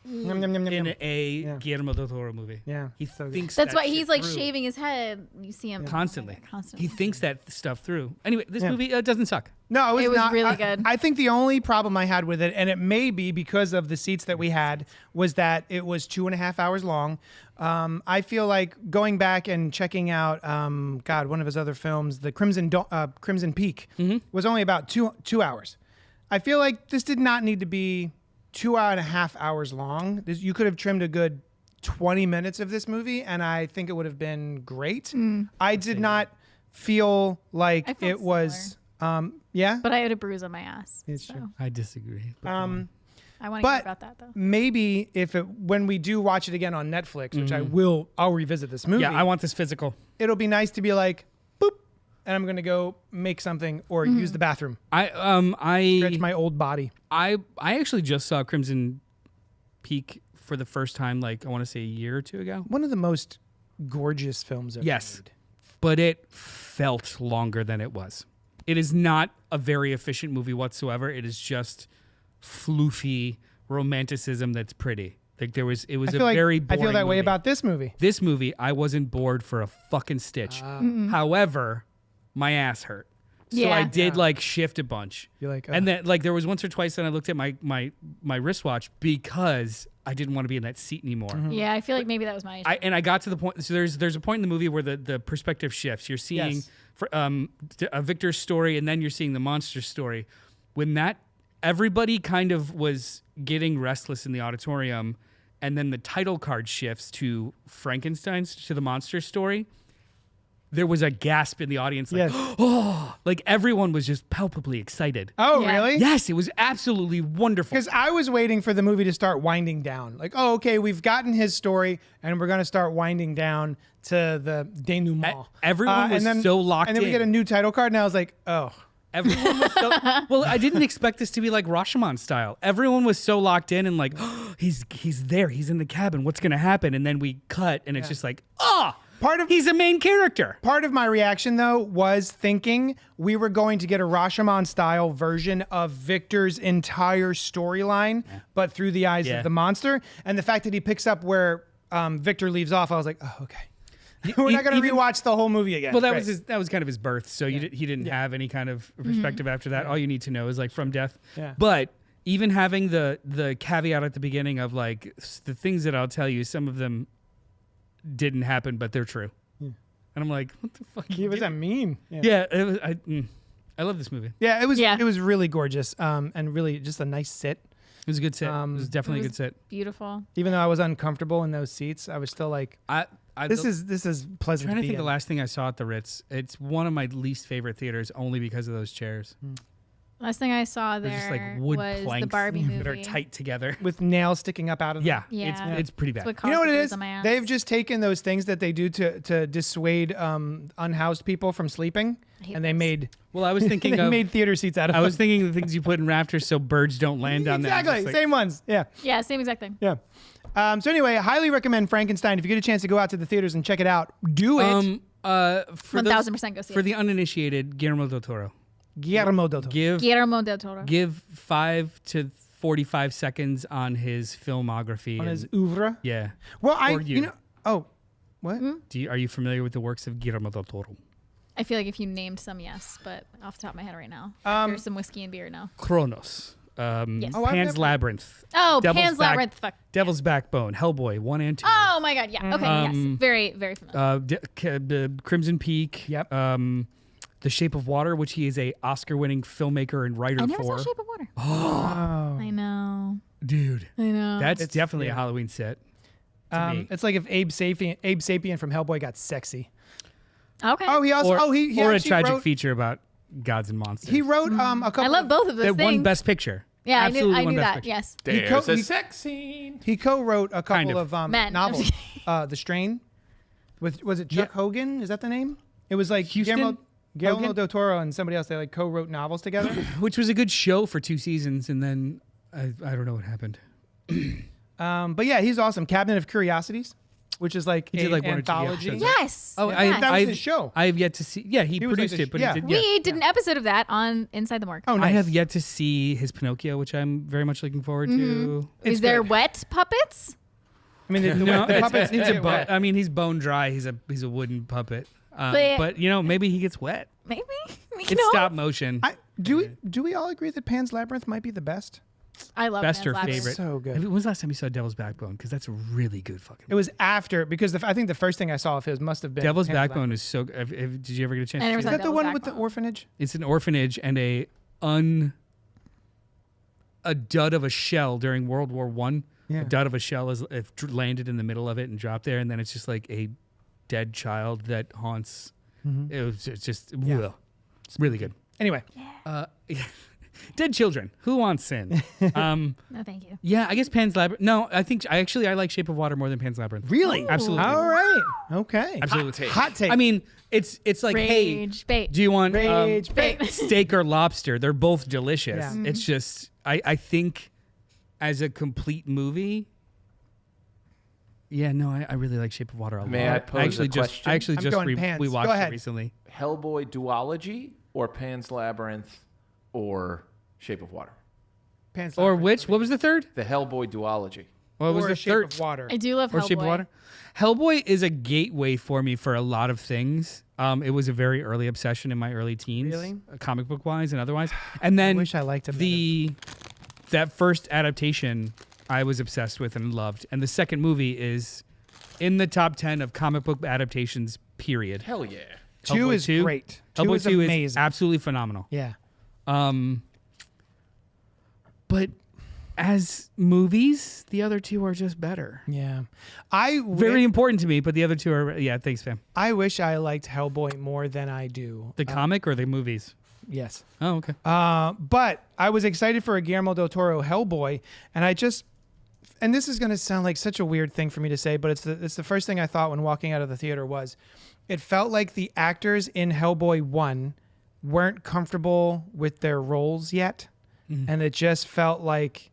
C: in a Guillermo del Toro movie.
A: Yeah,
C: he thinks
B: that's why he's like
C: through.
B: Shaving his head. You see him
C: constantly. He thinks that stuff through. Anyway, this movie doesn't suck.
A: No, it was not
B: really good.
A: I think the only problem I had with it, and it may be because of the seats that we had, was that it was 2.5 hours long. I feel like going back and checking out, one of his other films, the Crimson Peak, was only about two hours. I feel like this did not need to be 2.5 hours long. You could have trimmed a good 20 minutes of this movie, and I think it would have been great. I did not feel like it was.
B: But I had a bruise on my ass.
A: It's true.
C: I disagree.
B: I want to hear about that though.
A: Maybe when we do watch it again on Netflix, which I'll revisit this movie.
C: Yeah, I want this physical.
A: It'll be nice to be like, boop, and I'm gonna go make something or use the bathroom.
C: I
A: Stretch my old body.
C: I actually just saw Crimson Peak for the first time, like I want to say a year or two ago.
A: One of the most gorgeous films ever made.
C: But it felt longer than it was. It is not a very efficient movie whatsoever. It is just floofy romanticism that's pretty. Like very boring
A: I feel that way
C: movie.
A: about this movie.
C: This movie, I wasn't bored for a fucking stitch. However, my ass hurt. So I did like shift a bunch.
A: You're like,
C: and then like there was once or twice that I looked at my wristwatch because I didn't want to be in that seat anymore.
B: Yeah, I feel like maybe that was my issue.
C: And I got to the point. So there's a point in the movie where the perspective shifts. You're seeing a Victor's story, and then you're seeing the monster story. When everybody kind of was getting restless in the auditorium, and then the title card shifts to Frankenstein's, to the monster story. There was a gasp in the audience, like, oh, like everyone was just palpably excited.
A: Oh, really?
C: Yes, it was absolutely wonderful.
A: Because I was waiting for the movie to start winding down. Like, oh, okay, we've gotten his story, and we're going to start winding down to the denouement.
C: Everyone was so locked in.
A: And then we get a new title card, and I was like, oh.
C: Everyone was so... Well, I didn't expect this to be like Rashomon style. Everyone was so locked in and like, oh, he's there. He's in the cabin. What's going to happen? And then we cut, and it's just like, he's a main character.
A: Part of my reaction, though, was thinking we were going to get a Rashomon-style version of Victor's entire storyline, but through the eyes of the monster. And the fact that he picks up where Victor leaves off, I was like, oh, okay. We're not going to rewatch the whole movie again.
C: Well, that was kind of his birth, so he didn't have any kind of perspective after that. All you need to know is like from death.
A: Yeah.
C: But even having the caveat at the beginning of like the things that I'll tell you, some of them didn't happen, but they're true. And I'm like, what the fuck?
A: What does that mean?
C: Yeah, it was, I love this movie.
A: Yeah, it was really gorgeous, and really just a nice sit.
C: It was a good sit. It was definitely a good sit.
B: Beautiful.
A: Even though I was uncomfortable in those seats, I was still like, this is pleasant.
C: I'm trying to think the last thing I saw at the Ritz. It's one of my least favorite theaters, only because of those chairs.
B: Last thing I saw there
C: just like wood
B: was
C: planks
B: the Barbie movie
C: that are tight together
A: with nails sticking up out of them.
B: Yeah.
C: It's pretty bad.
A: You know what it is? They've just taken those things that they do to dissuade unhoused people from sleeping, and they made.
C: Well, I was thinking
A: they made theater seats out of.
C: I was thinking of the things you put in rafters so birds don't land on them.
A: Exactly,
C: like,
A: same ones. Yeah.
B: Yeah, same exact thing.
A: Yeah. So anyway, I highly recommend Frankenstein. If you get a chance to go out to the theaters and check it out, do it.
B: 1000% go see it.
C: For the uninitiated, Guillermo del Toro.
A: Guillermo del Toro.
C: Give 5 to 45 seconds on his filmography.
A: On his oeuvre?
C: Yeah.
A: Well, what?
C: Are you familiar with the works of Guillermo del Toro?
B: I feel like if you named some, yes, but off the top of my head right now. There's some whiskey and beer now.
C: Kronos.
B: Yes.
A: Oh, I've
C: Pan's
A: never-
C: Labyrinth.
B: Oh,
C: Devil's
B: Pan's Labyrinth. Fuck.
C: Devil's Backbone. Hellboy 1 and 2.
B: Oh my God. Yeah. Okay. Yes. Very, very familiar.
C: Crimson Peak.
A: Yep.
C: The Shape of Water, which he is a Oscar-winning filmmaker and writer
B: I never
C: for.
B: saw Shape of Water.
A: Oh.
B: I know.
C: Dude,
B: I know.
C: that's
A: It's-
C: definitely
A: yeah.
C: a Halloween set. to me.
A: It's like if Abe Sapien from Hellboy got sexy.
B: Okay.
A: Oh, he also
C: Or,
A: he
C: or a
A: actually
C: tragic
A: wrote,
C: feature about gods and monsters.
A: He wrote a couple.
B: I love both of those
C: that
B: things.
C: won Best Picture.
B: Yeah,
C: Absolutely
B: I
C: won
B: knew
C: Best
B: that.
C: Picture.
B: Yes.
D: There's
A: co-
D: a
A: he-
D: sex scene.
A: He co-wrote a
C: Kind
A: couple
C: of.
A: of
B: Men.
A: novels. The Strain, was it Chuck Hogan? Is that the name? It was like
C: Houston?
A: Guillermo
C: Hogan?
A: del Toro and somebody else. They like co-wrote novels together.
C: Which was a good show for 2 seasons, and then I don't know what happened.
A: But yeah, he's awesome. Cabinet of Curiosities, which is like
C: He did,
A: an
C: like, one or two
A: anthology.
C: episodes.
B: Yes.
C: Oh,
A: Yeah, that was
C: I've-
A: his show.
C: I have yet to see. Yeah, he
A: was like
C: produced
A: the
C: it, but
A: yeah.
C: he did.
B: We did an episode of that on Inside the Morgue.
A: Oh, nice.
C: I have yet to see his Pinocchio, which I'm very much looking forward to.
A: It's
B: Is there
A: good.
B: wet puppets?
A: I mean, the
C: No,
A: puppets need to get wet.
C: I mean, he's bone dry. He's a wooden puppet.
B: But-
C: But maybe he gets wet.
B: Maybe. We
C: It's
B: know.
C: stop motion.
A: Do we all agree that Pan's Labyrinth might be the best?
B: I love
C: Best or
B: Pan's Labyrinth.
C: favorite?
A: So good.
C: When was the last time you saw Devil's Backbone? Because that's a really good fucking.
A: It was after because I think the first thing I saw of his must have been
C: Devil's
A: Pan's
C: Backbone is so. Did you ever get a chance?
B: I
C: to
B: never
C: see
B: saw
A: Is
C: that?
A: that the
B: Devil's
A: one with the
B: Backbone.
A: orphanage?
C: It's an orphanage and a dud of a shell during World War One.
A: Yeah.
C: A dud of a shell is landed in the middle of it and dropped there, and then it's just like a dead child that haunts. It's just ugh. It's really good.
A: Anyway,
C: Dead children. Who wants sin?
B: No, thank you.
C: Yeah, I guess Pan's Labyrinth. No, I think I like Shape of Water more than Pan's Labyrinth.
A: really?
C: Absolutely.
A: All right. Okay.
C: Absolutely.
A: Hot take.
C: I mean, it's like, hey,
B: Rage bait.
C: do you want
A: Rage
B: bait.
C: steak or lobster? They're both delicious.
A: Yeah.
C: It's just I think as a complete movie. Yeah, no, I really like Shape of Water a lot.
D: May I pose a question?
C: I actually
A: I'm
C: just
A: going Pans.
C: we
A: Go
C: watched
A: ahead.
C: it recently.
D: Hellboy duology or Pan's Labyrinth or Shape of Water?
A: Pan's
C: Or
A: Labyrinth.
C: which? What was the third?
D: The Hellboy duology.
C: What was
A: Or
C: the
A: Shape
C: third?
A: of Water.
B: I do love
C: Or
B: Hellboy.
C: Shape of Water? Hellboy is a gateway for me for a lot of things. It was a very early obsession in my early teens,
A: Really?
C: comic book wise and otherwise. And then
A: wish I liked him
C: that first adaptation I was obsessed with and loved. And the second movie is in the top 10 of comic book adaptations, period.
D: Hell yeah.
A: 2
C: Hellboy
A: is
C: 2?
A: great. 2
C: Hellboy
A: is
C: 2
A: amazing.
C: is absolutely phenomenal.
A: Yeah.
C: But as movies, the other two are just better.
A: Yeah.
C: Very important to me, but the other two are, yeah, thanks, fam.
A: I wish I liked Hellboy more than I do.
C: The comic or the movies?
A: Yes.
C: Oh, okay.
A: But I was excited for a Guillermo del Toro Hellboy, and and this is going to sound like such a weird thing for me to say, but it's the first thing I thought when walking out of the theater was, it felt like the actors in Hellboy 1 weren't comfortable with their roles yet, and it just felt like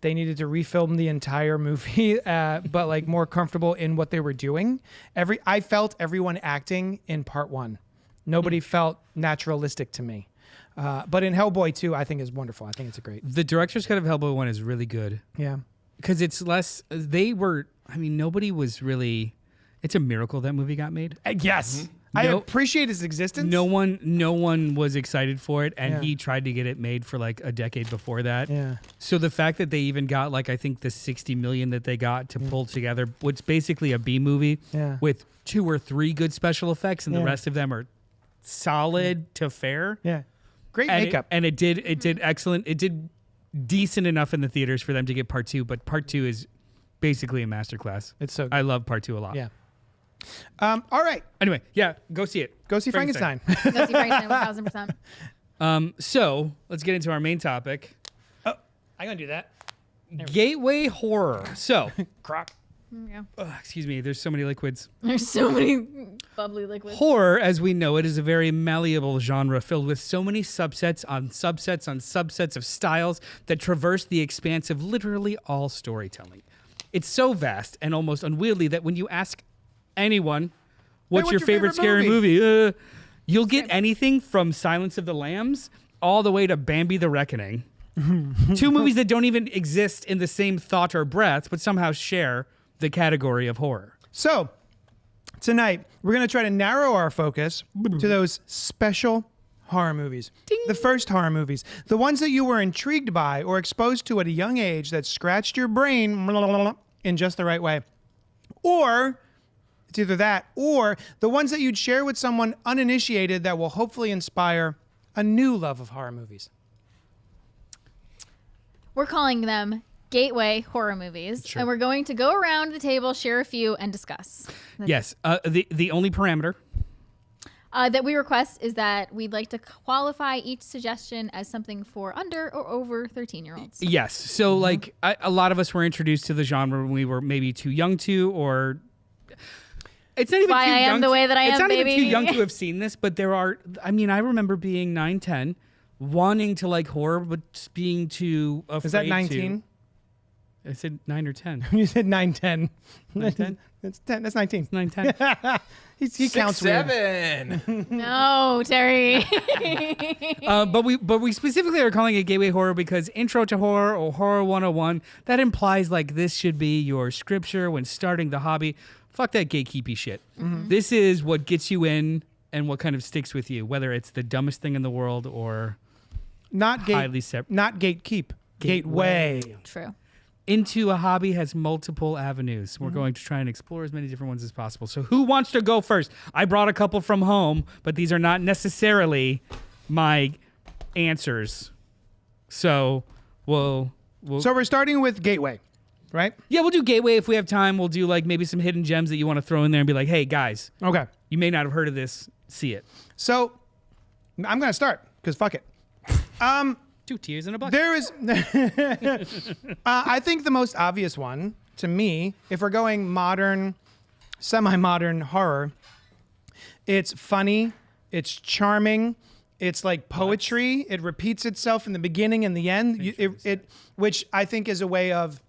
A: they needed to refilm the entire movie, but like more comfortable in what they were doing. I felt everyone acting in part 1. Nobody felt naturalistic to me. But in Hellboy 2, I think is wonderful. I think it's a great.
C: The director's cut of Hellboy 1 is really good.
A: Yeah.
C: Because it's less, nobody was really, it's a miracle that movie got made.
A: Yes. I
C: No-
A: appreciate its existence.
C: No one was excited for it, and
A: Yeah.
C: he tried to get it made for like a decade before that.
A: Yeah.
C: So the fact that they even got like, I think the $60 million that they got to pull together, what's basically a B movie
A: Yeah.
C: with 2 or 3 good special effects, and the
A: Yeah.
C: rest of them are solid to fair.
A: Yeah. Great
C: And
A: makeup.
C: it did excellent. It did decent enough in the theaters for them to get part 2, but part 2 is basically a masterclass.
A: It's so good.
C: I love part 2 a lot.
A: Yeah. All right.
C: Anyway, yeah, go see it.
A: Go see Frankenstein.
B: Go see Frankenstein 1000%.
C: So let's get into our main topic:
A: I'm going to do that.
C: gateway horror. So,
A: Croc.
B: There
C: excuse me. There's so many liquids.
B: There's so many bubbly liquids.
C: Horror, as we know it, is a very malleable genre filled with so many subsets on subsets on subsets of styles that traverse the expanse of literally all storytelling. It's so vast and almost unwieldy that when you ask anyone, what's your favorite scary movie? You'll get anything from Silence of the Lambs all the way to Bambi the Reckoning. 2 movies that don't even exist in the same thought or breath, but somehow share the category of horror.
A: So, tonight, we're going to try to narrow our focus to those special horror movies. The first horror movies. The ones that you were intrigued by or exposed to at a young age that scratched your brain in just the right way. Or it's either that or the ones that you'd share with someone uninitiated that will hopefully inspire a new love of horror movies.
B: We're calling them gateway horror movies, and we're going to go around the table, share a few, and discuss.
C: Yes. The only parameter
B: that we request is that we'd like to qualify each suggestion as something for under or over 13-year-olds.
C: Yes. So, like, a lot of us were introduced to the genre when we were maybe too young to, or it's not even
B: Why
C: too
B: I
C: young.
B: am the way that I
C: it's
B: am,
C: not
B: baby.
C: even too young to have seen this, but there are. I mean, I remember being 9, 10, wanting to like horror, but just being too afraid.
A: Is that 19?
C: I said 9 or 10.
A: You said 9, 10.
C: 9, 10?
A: That's 10. That's 19.
C: 9, 10.
A: He counts
D: 7.
B: No, Terry.
C: But we specifically are calling it gateway horror because intro to horror or horror 101, that implies like this should be your scripture when starting the hobby. Fuck that gatekeepy shit. This is what gets you in and what kind of sticks with you, whether it's the dumbest thing in the world or
A: not
C: highly separate.
A: Not gatekeep. Gateway.
B: True.
C: Into a hobby has multiple avenues. We're going to try and explore as many different ones as possible. So who wants to go first? I brought a couple from home, but these are not necessarily my answers. So we'll
A: So we're starting with gateway, right?
C: yeah, we'll do gateway if we have time. We'll do like maybe some hidden gems that you want to throw in there and be like, hey guys,
A: Okay.
C: you may not have heard of this. See it.
A: So I'm going to start because fuck it.
C: 2 tears in a bucket.
A: There is, I think the most obvious one to me, if we're going modern, semi-modern horror, it's funny, it's charming, it's like poetry. It repeats itself in the beginning and the end. Which I think is a way of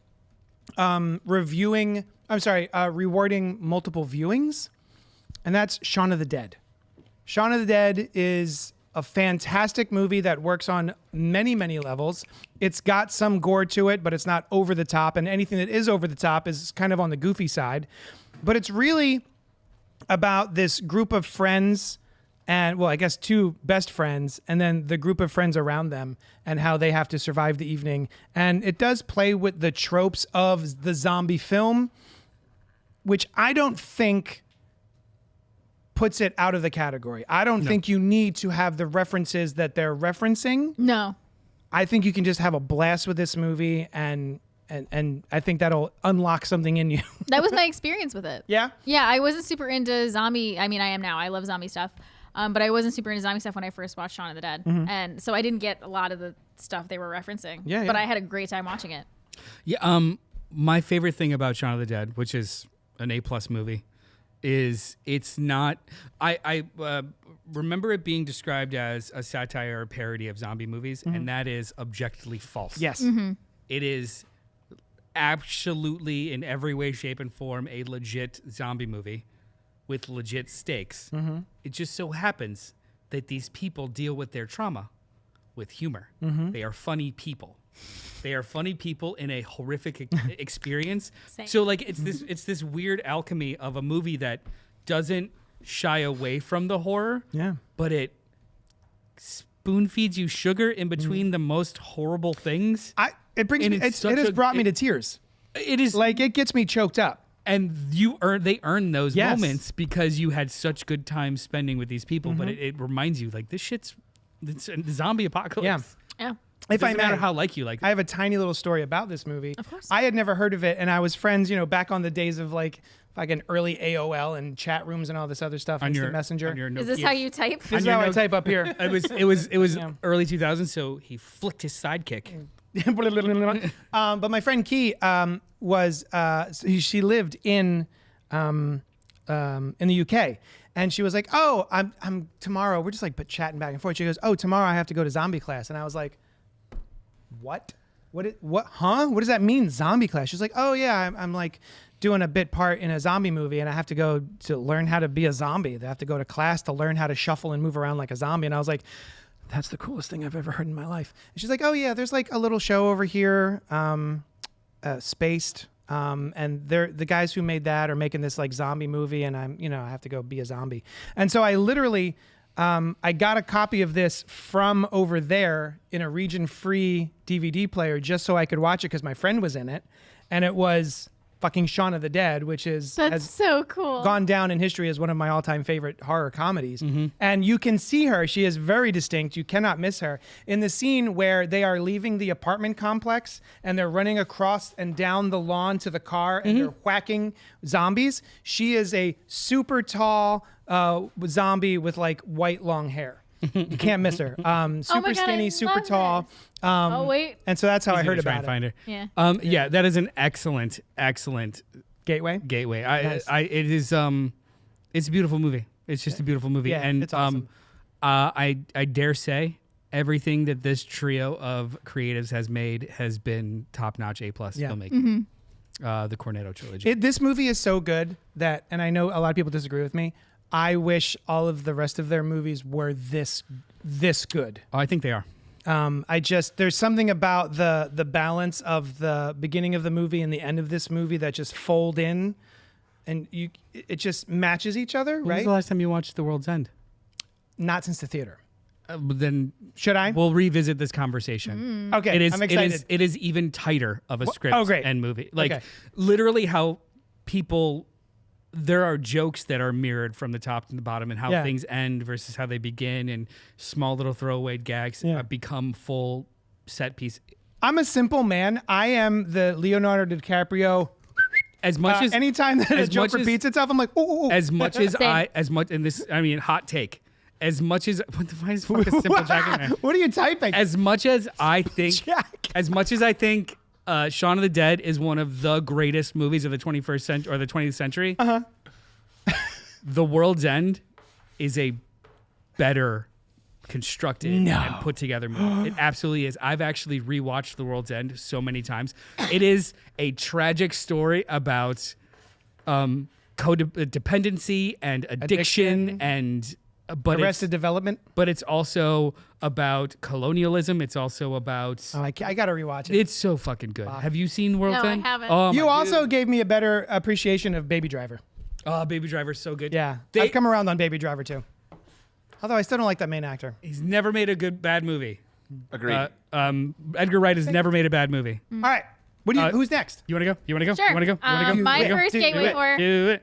A: rewarding multiple viewings, and that's Shaun of the Dead. Shaun of the Dead is a fantastic movie that works on many, many levels. It's got some gore to it, but it's not over the top. And anything that is over the top is kind of on the goofy side. But it's really about this group of friends and, well, I guess 2 best friends, and then the group of friends around them and how they have to survive the evening. And it does play with the tropes of the zombie film, which I don't think puts it out of the category. I don't think you need to have the references that they're referencing.
B: No.
A: I think you can just have a blast with this movie, and I think that'll unlock something in you.
B: That was my experience with it.
A: Yeah?
B: Yeah, I wasn't super into zombie. I mean, I am now. I love zombie stuff. But I wasn't super into zombie stuff when I first watched Shaun of the Dead. And so I didn't get a lot of the stuff they were referencing.
A: Yeah,
B: But
A: yeah.
B: I had a great time watching it.
C: Yeah. My favorite thing about Shaun of the Dead, which is an A+ movie, is it's not. I remember it being described as a satire or parody of zombie movies, and that is objectively false.
A: Yes.
C: It is absolutely in every way, shape, and form a legit zombie movie with legit stakes. It just so happens that these people deal with their trauma with humor. They are funny people. They are funny people in a horrific experience.
B: Same.
C: So like it's this weird alchemy of a movie that doesn't shy away from the horror,
A: Yeah.
C: but it spoon feeds you sugar in between the most horrible things.
A: It has brought me to tears.
C: It is
A: Like, it gets me choked up.
C: and they earn those
A: Yes.
C: moments because you had such good time spending with these people. But it reminds you like it's a zombie apocalypse.
A: Yeah.
B: Yeah.
A: If
C: Doesn't
A: I
C: matter
A: may,
C: how like you like it.
A: I have a tiny little story about this movie.
B: Of course.
A: I had never heard of it, and I was friends, back on the days of like fucking early AOL and chat rooms and all this other stuff, Instant Messenger.
C: on your
B: Is this
C: Nokia.
B: how you type?
A: This is how I type up here.
C: It was early 2000s, so he flicked his sidekick.
A: But my friend Key she lived in the UK, and she was like, "Oh, I'm tomorrow." We're just like chatting back and forth. She goes, "Oh, tomorrow I have to go to zombie class," and I was like, "What? What? Huh? What does that mean, zombie class?" She's like, "Oh yeah, I'm like doing a bit part in a zombie movie, and I have to go to learn how to be a zombie. They have to go to class to learn how to shuffle and move around like a zombie." And I was like, "That's the coolest thing I've ever heard in my life." And she's like, "Oh yeah, there's like a little show over here, Spaced, and they're the guys who made that are making this like zombie movie, and I have to go be a zombie." And so I literally I got a copy of this from over there in a region-free DVD player just so I could watch it because my friend was in it, and it was fucking Shaun of the Dead, which has
B: so cool.
A: Gone down in history as one of my all-time favorite horror comedies. And you can see her; she is very distinct. You cannot miss her in the scene where they are leaving the apartment complex and they're running across and down the lawn to the car and they're whacking zombies. She is a super tall zombie with like white long hair. You can't miss her. Super skinny, super tall.
B: Oh wait.
A: And so that's how I heard
C: Try
A: about
C: and
A: it.
C: find her. Yeah, that is an excellent
A: Gateway.
C: Nice. It is it's a beautiful movie. It's just a beautiful movie.
A: Yeah,
C: And
A: it's awesome.
C: I dare say everything that this trio of creatives has made has been top-notch A+ filmmaking. The Cornetto trilogy.
A: This movie is so good that, and I know a lot of people disagree with me, I wish all of the rest of their movies were this good.
C: Oh, I think they are.
A: There's something about the balance of the beginning of the movie and the end of this movie that just fold in, and it just matches each other,
C: When
A: right?
C: was the last time you watched The World's End?
A: Not since the theater.
C: Then
A: Should I?
C: we'll revisit this conversation.
A: Okay,
C: It is.
A: I'm excited.
C: It is even tighter of a script
A: great.
C: and movie. Like
A: Okay.
C: literally how people. There are jokes that are mirrored from the top to the bottom, and how things end versus how they begin, and small little throwaway gags become full set piece.
A: I'm a simple man. I am the Leonardo DiCaprio.
C: As much as
A: anytime that a joke repeats itself, I'm like, ooh.
C: as much as and this, I mean, hot take. As much as why is fucking simple Jack in there?
A: What are you typing?
C: As much as I think,
A: Jack.
C: as much as I think, Shaun of the Dead is one of the greatest movies of the 21st century or the 20th century. The World's End is a better constructed and put together movie. It absolutely is. I've actually rewatched The World's End so many times. It is a tragic story about codependency and addiction and
A: Arrested Development.
C: But it's also about colonialism. It's also about.
A: Oh, I got to rewatch it.
C: It's so fucking good. Have you seen World's
B: No, I
C: End?
B: haven't.
C: Oh,
A: You
C: my
A: also
C: dude.
A: gave me a better appreciation of Baby Driver.
C: Oh, Baby Driver's so good.
A: Yeah, I've come around on Baby Driver too. Although I still don't like that main actor.
C: He's never made a bad movie.
D: Agreed.
C: Edgar Wright has never made a bad movie.
A: All right, who's next?
C: You want to go? You want to go?
B: Sure.
C: You want to go? You want to go?
B: My
C: You wanna go?
B: first gateway horror.
C: Do it.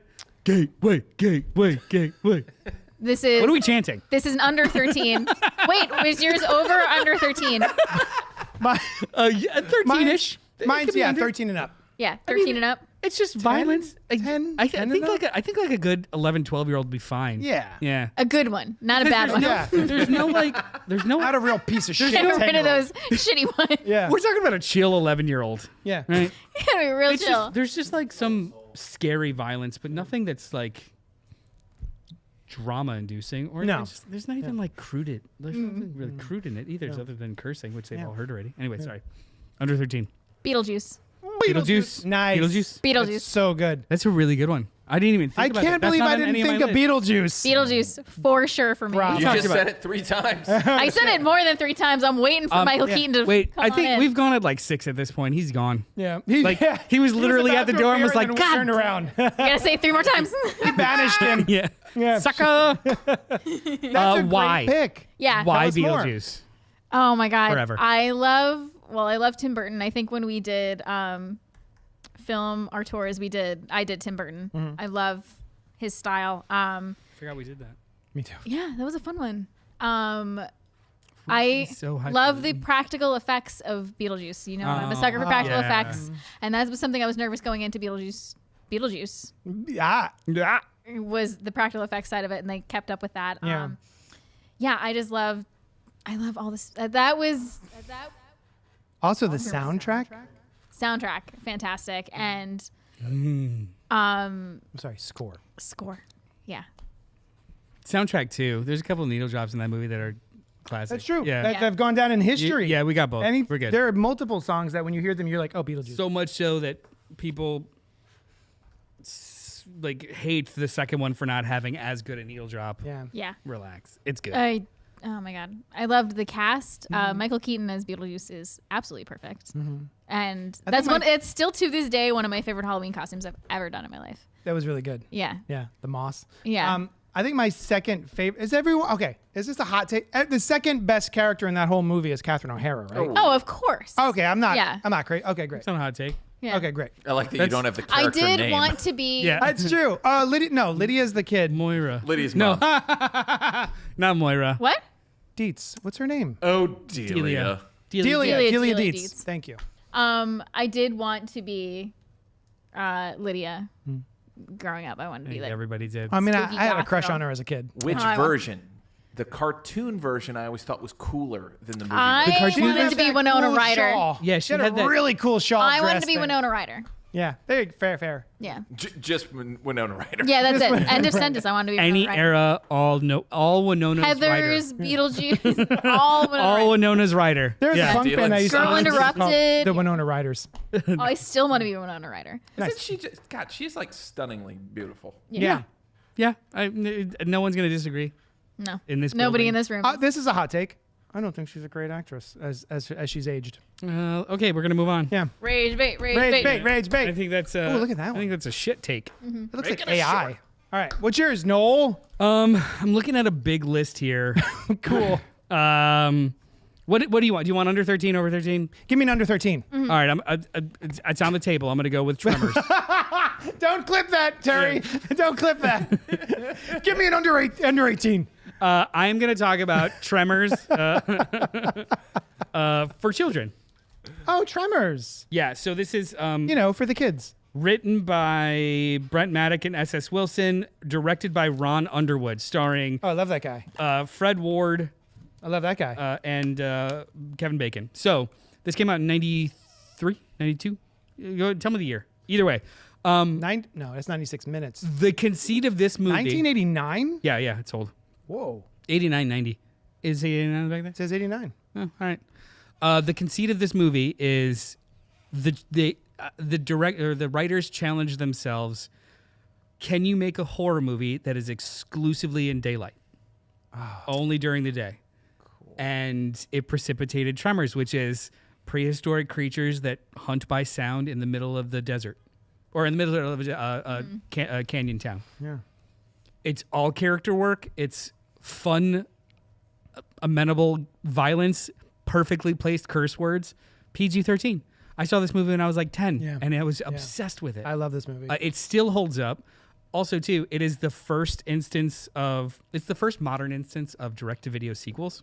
C: Gateway.
B: This is.
C: What are we chanting?
B: This is an under 13. Wait, was yours over or under 13?
A: My,
C: 13-ish.
A: mine's 13 and up.
B: Yeah, 13 and up.
C: It's just violence.
A: 10
C: I think like a good 11, 12-year-old would be fine.
A: Yeah.
C: Yeah.
B: A good one, not a bad one.
A: Yeah,
C: There's no
A: not a real piece of shit.
B: Get rid of
A: 10-year-old.
B: those shitty ones.
A: Yeah,
C: We're talking about a chill 11-year-old.
A: yeah.
C: Right?
B: Gotta be real
C: It's
B: chill.
C: just, there's just like some scary violence, but nothing that's like drama-inducing. Or
A: No.
C: it's just, there's not even like crude. There's nothing really crude in it either, other than cursing, which they've all heard already. Anyway, sorry. Under 13.
B: Beetlejuice.
C: Beetlejuice.
A: Nice.
B: Beetlejuice.
A: That's so good.
C: That's a really good one. I didn't even think
A: I
C: about that.
A: can't
C: That's
A: believe
C: not
A: I
C: on
A: didn't
C: any of
A: think
C: my
A: of
C: list.
A: Beetlejuice.
B: Beetlejuice, for sure for me.
A: Rob.
D: you
A: talked
D: just
A: about
D: said it 3 times.
B: I said it more than 3 times. I'm waiting for Michael Keaton to
C: Wait,
B: come
C: I
B: on
C: think
B: in.
C: we've gone at like 6 at this point. He's gone.
A: Yeah,
C: He was literally
A: about
C: at the
A: to
C: door and was
A: appear
C: like,
A: then
C: God.
A: turned around.
B: You gotta say it 3 more times.
A: Banished him.
C: Yeah.
A: Yeah.
C: Sucker.
A: That's a
C: why?
A: great pick.
B: Yeah.
C: Why
A: Tell us more.
C: Beetlejuice?
B: Oh my god.
C: Forever.
B: I love Tim Burton. I think when we did film our tours, I did Tim Burton.
A: Mm-hmm.
B: I love his style.
C: Forgot we did that.
A: Me too.
B: Yeah, that was a fun one. I
C: so hyped
B: love
C: for
B: the practical effects of Beetlejuice. You know, I'm a sucker for practical
C: yeah.
B: effects, and that was something I was nervous going into Beetlejuice. Beetlejuice
A: Yeah.
B: was the practical effects side of it, and they kept up with that.
A: Yeah.
B: Yeah, I love all this. That was
A: Also, the soundtrack.
B: soundtrack, fantastic, and
A: I'm sorry, score.
B: score. Yeah.
C: Soundtrack too. There's a couple of needle drops in that movie that are classic.
A: That's true.
C: Yeah.
A: That have gone down in history.
C: Yeah, we got both. We're good.
A: There are multiple songs that when you hear them, you're like, oh, Beetlejuice.
C: So much so that people like hate the second one for not having as good a needle drop.
A: yeah.
B: Yeah.
C: Relax. It's good.
B: Oh my god, I loved the cast.
A: Mm-hmm.
B: Michael Keaton as Beetlejuice is absolutely perfect, and
A: I
B: that's
A: think
B: It's still to this day one of my favorite Halloween costumes I've ever done in my life.
A: That was really good.
B: Yeah,
A: Yeah. The moss.
B: yeah.
A: I think my second favorite is everyone. Okay, is this a hot take? The second best character in that whole movie is Catherine O'Hara, right?
B: Oh, of course.
A: Okay, I'm not.
B: Yeah.
A: I'm not crazy. Okay, great.
C: It's not a hot take.
B: Yeah.
A: Okay, great.
D: I like that you don't have the
B: I
D: character
B: did
D: name.
B: want to be.
C: Yeah.
A: That's true. Lydia. No, Lydia's the kid.
C: Moira.
D: Lydia's
C: No.
D: mom.
C: Not Moira.
B: What?
A: Dietz. What's her name?
D: Oh, Delia.
A: Delia
B: Delia
A: Dietz.
B: Dietz.
A: Thank you.
B: I did want to be Lydia. Growing up, I wanted to
C: I
B: be
C: think
B: like.
C: everybody did.
A: I mean,
B: Spooky
A: I had a
B: goth
A: crush
B: girl.
A: on her as a kid.
D: Which
B: I want-
D: version? The cartoon version I always thought was cooler than the movie
B: I
D: version.
C: cartoon
B: wanted to be
A: That
B: Winona
A: cool
B: Ryder.
A: shawl.
C: Yeah,
A: she had a
C: that-
A: really cool shawl.
B: I wanted
A: dress
B: to be
A: thing.
B: Winona Ryder.
A: Yeah, there. Fair.
B: Yeah.
D: Just Winona Ryder.
B: Yeah, that's
A: Just
B: it.
A: Winona
B: End of
A: Ryder.
B: sentence. I wanted to be
C: Any
B: Winona Ryder.
C: era, all Winona's
B: Heather's,
C: Ryder.
B: Beetlejuice, all Winona
C: All
B: Ryder.
C: Winona's Ryder.
A: There's
C: yeah.
A: a punk band I used to
B: Girl
A: listen to called
B: Interrupted.
A: The Winona Riders.
B: Oh, I still want to be Winona Ryder.
D: Isn't she just, God, she's like stunningly beautiful.
A: Yeah.
C: Yeah. No one's gonna disagree
B: No.
C: in this.
B: Nobody
C: building.
B: in this room.
A: This is a hot take. I don't think she's a great actress as she's aged.
C: Okay, we're gonna move on.
A: Yeah.
B: Rage bait, rage
A: Rage
B: bait.
A: bait, rage
C: I
A: bait.
C: think that's.
A: Ooh, look at that
C: I
A: one.
C: think that's a shit take.
A: It looks
D: Make
A: like
D: it a
A: AI.
D: short.
A: All right, what's yours, Noel?
C: I'm looking at a big list here.
A: Cool.
C: What do you want? Do you want under 13, over 13?
A: Give me an under 13.
C: All right, it's on the table. I'm gonna go with Tremors.
A: Don't clip that, Terry. Don't clip that. Give me an under 18.
C: I am gonna talk about Tremors for children.
A: Oh, Tremors.
C: Yeah, so this is
A: For the kids.
C: written by Brent Maddock and S.S. Wilson, directed by Ron Underwood, starring
A: Oh, I love that guy.
C: Fred Ward
A: I love that guy.
C: and Kevin Bacon. So this came out in 93, 92? Tell me the year. Either way.
A: No, that's 96 minutes.
C: The conceit of this movie...
A: 1989?
C: Yeah, it's old.
A: Whoa.
C: 89, 90. Is he 89 back then?
A: It says 89.
C: Oh, all right. The conceit of this movie is the writers challenge themselves. Can you make a horror movie that is exclusively in daylight, only during the day? Cool. And it precipitated Tremors, which is prehistoric creatures that hunt by sound in the middle of the desert, or in the middle of a canyon town.
A: Yeah.
C: It's all character work. It's fun, amenable violence, perfectly placed curse words. PG-13. I saw this movie when I was like 10, and I was obsessed with it.
A: I love this movie.
C: It still holds up. Also, too, it is the first modern instance of direct-to-video sequels.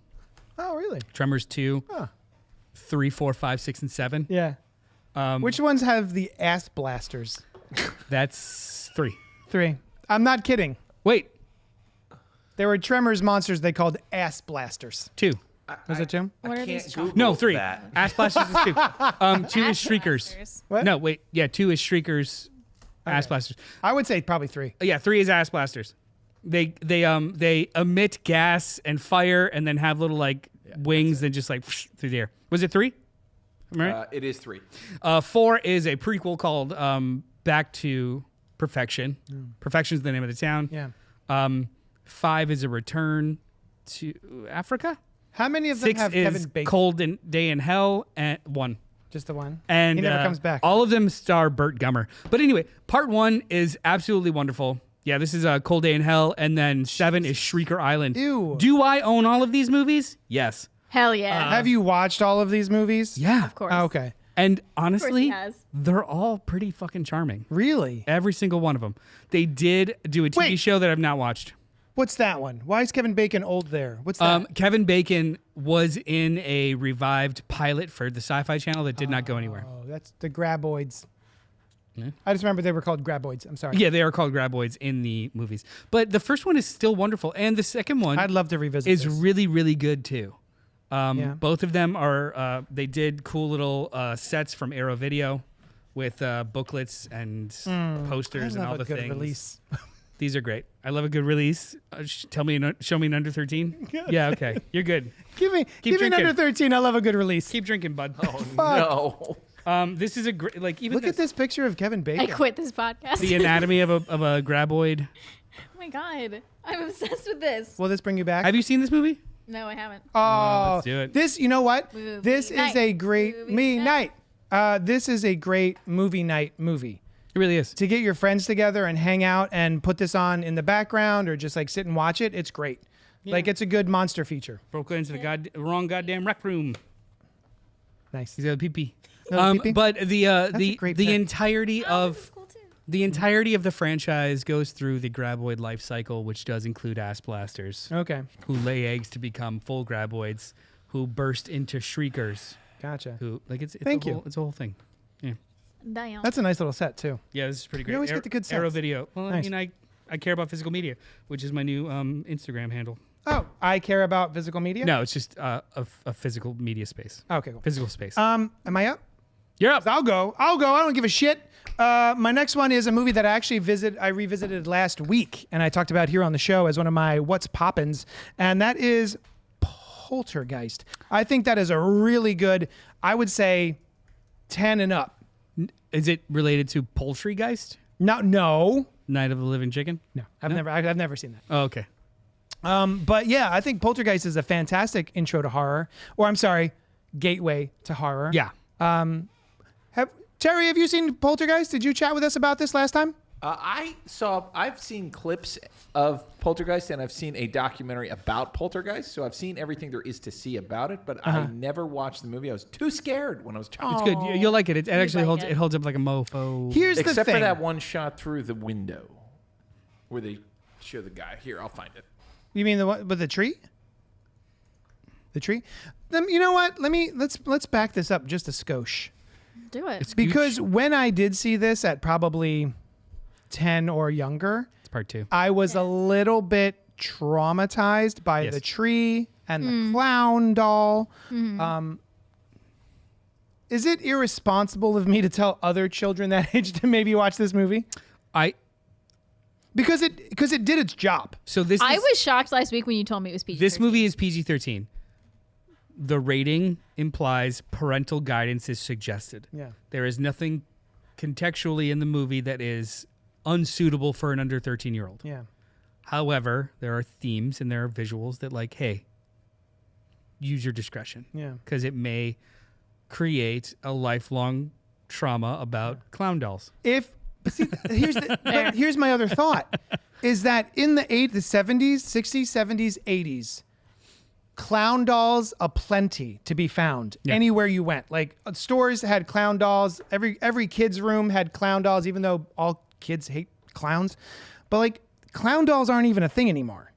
A: Oh, really?
C: Tremors 2,
A: Huh.
C: 3, 4, 5, 6, and 7.
A: Yeah. Which ones have the ass blasters?
C: That's 3.
A: 3. I'm not kidding.
C: Wait,
A: There were Tremors monsters they called ass blasters.
C: 2.
A: Was it Jim?
B: What are
D: I
B: these
D: can't
B: chalk-
D: Google
C: No, 3.
D: that.
C: Ass Blasters is 2. 2 is Shriekers.
B: Blasters.
A: What?
C: No, wait. Yeah, 2 is Shriekers. Ass Blasters.
A: I would say probably 3.
C: Yeah, 3 is Ass Blasters. They emit gas and fire and then have little like wings that just like through the air. Was it 3? Am I right?
D: It is 3.
C: 4 is a prequel called Back to Perfection. Perfection is the name of the town.
A: Yeah.
C: 5 is a return to Africa.
A: How many of them
C: 6
A: have
C: is
A: Kevin Bacon?
C: Cold Day in Hell, and 1.
A: Just the one.
C: And
A: he never comes back.
C: All of them star Burt Gummer. But anyway, part 1 is absolutely wonderful. Yeah, this is a Cold Day in Hell, and then 7 is Shrieker Island.
A: Ew.
C: Do I own all of these movies? Yes.
B: Hell yeah.
A: Have you watched all of these movies?
C: Yeah.
B: Of course.
A: Oh, okay.
C: And honestly,
B: has.
C: they're all pretty fucking charming.
A: Really?
C: Every single one of them. They did do a TV
A: Wait.
C: show that I've not watched.
A: What's that one? Why is Kevin Bacon old there? What's that?
C: Kevin Bacon was in a revived pilot for the Sci-Fi Channel that did not go anywhere.
A: Oh, that's the Graboids. I just remember they were called Graboids. I'm sorry.
C: Yeah, they are called Graboids in the movies. But the first one is still wonderful. And the second one
A: I'd love to revisit
C: is
A: this.
C: really, really good too.
A: Yeah.
C: Both of them are, they did cool little sets from Arrow Video with booklets and posters
A: I
C: and all
A: love
C: the
A: a good
C: things.
A: release.
C: These are great. I love a good release. Show me an under 13. Yeah, okay. You're good.
A: give me an
C: drinking.
A: under 13. I love a good release.
C: Keep drinking, bud.
D: No.
C: This is a great, like, even
A: Look at this picture of Kevin Bacon.
B: I quit this podcast.
C: the anatomy of a graboid.
B: Oh my god. I'm obsessed with this.
A: Will this bring you back?
C: Have you seen this movie?
B: No, I haven't.
A: Oh,
C: let's do it.
A: This, you know what?
B: Movie
A: This is
B: night.
A: a great
B: Movie night.
A: This is a great movie night movie
C: It really is.
A: To get your friends together and hang out and put this on in the background or just like sit and watch it, it's great. Like it's a good monster feature.
C: Broke into the wrong goddamn rec room.
A: Nice.
C: He's got a pee-pee.
A: Pee-pee?
C: But
A: a great
C: the
A: pick.
C: entirety
B: Oh,
C: of
B: this is cool too.
C: the entirety of the franchise goes through the graboid life cycle, which does include ass blasters,
A: Okay.
C: who lay eggs to become full graboids, who burst into shriekers,
A: Gotcha.
C: who like it's
A: Thank
C: a
A: you.
C: whole, it's a whole thing. Yeah,
B: Damn.
A: That's a nice little set too.
C: yeah, this is pretty great.
A: You always get the good
C: Arrow
A: sets.
C: Video. Well,
A: Nice.
C: I mean, I care about physical media, which is my new Instagram handle.
A: Oh, I care about physical media?
C: No, it's just a physical media space,
A: Okay, cool.
C: physical space.
A: Am I up?
C: You're up.
A: I'll go. I don't give a shit. My next one is a movie that I revisited last week, and I talked about here on the show as one of my What's Poppins, and that is Poltergeist. I think that is a really good, I would say, 10 and up.
C: Is it related to Poultrygeist?
A: No.
C: Night of the Living Chicken?
A: No. I've never seen that.
C: Oh, okay.
A: But yeah, I think Poltergeist is a fantastic intro to horror, or I'm sorry, gateway to horror.
C: Yeah.
A: Terry, have you seen Poltergeist? Did you chat with us about this last time?
D: I've seen clips of Poltergeist, and I've seen a documentary about Poltergeist, so I've seen everything there is to see about it, but I never watched the movie. I was too scared when I was a child.
C: It's good. You'll like it. It actually
B: like
C: holds
B: it.
C: holds up like a mofo.
A: Here's the
D: Except
A: thing.
D: for that one shot through the window where they show the guy. Here, I'll find it.
A: You mean the one with the tree? The tree? You know what? Let's back this up just a skosh.
B: Do it.
C: It's
A: Because when I did see this at probably 10 or younger,
C: It's part 2.
A: I was a little bit traumatized by
C: Yes.
A: the tree and the clown doll. Is it irresponsible of me to tell other children that age to maybe watch this movie? Because it did its job.
C: So this
B: I
C: is,
B: was shocked last week when you told me it was PG.
C: this movie is PG-13. The rating implies parental guidance is suggested.
A: Yeah.
C: There is nothing contextually in the movie that is unsuitable for an under 13-year-old.
A: Yeah.
C: However, there are themes and there are visuals that like, hey, use your discretion.
A: Yeah.
C: Because it may create a lifelong trauma about clown dolls.
A: Here's my other thought is that in the 70s, 60s, 70s, 80s, clown dolls aplenty to be found anywhere you went. Like stores had clown dolls. Every kid's room had clown dolls, even though all kids hate clowns. But like clown dolls aren't even a thing anymore.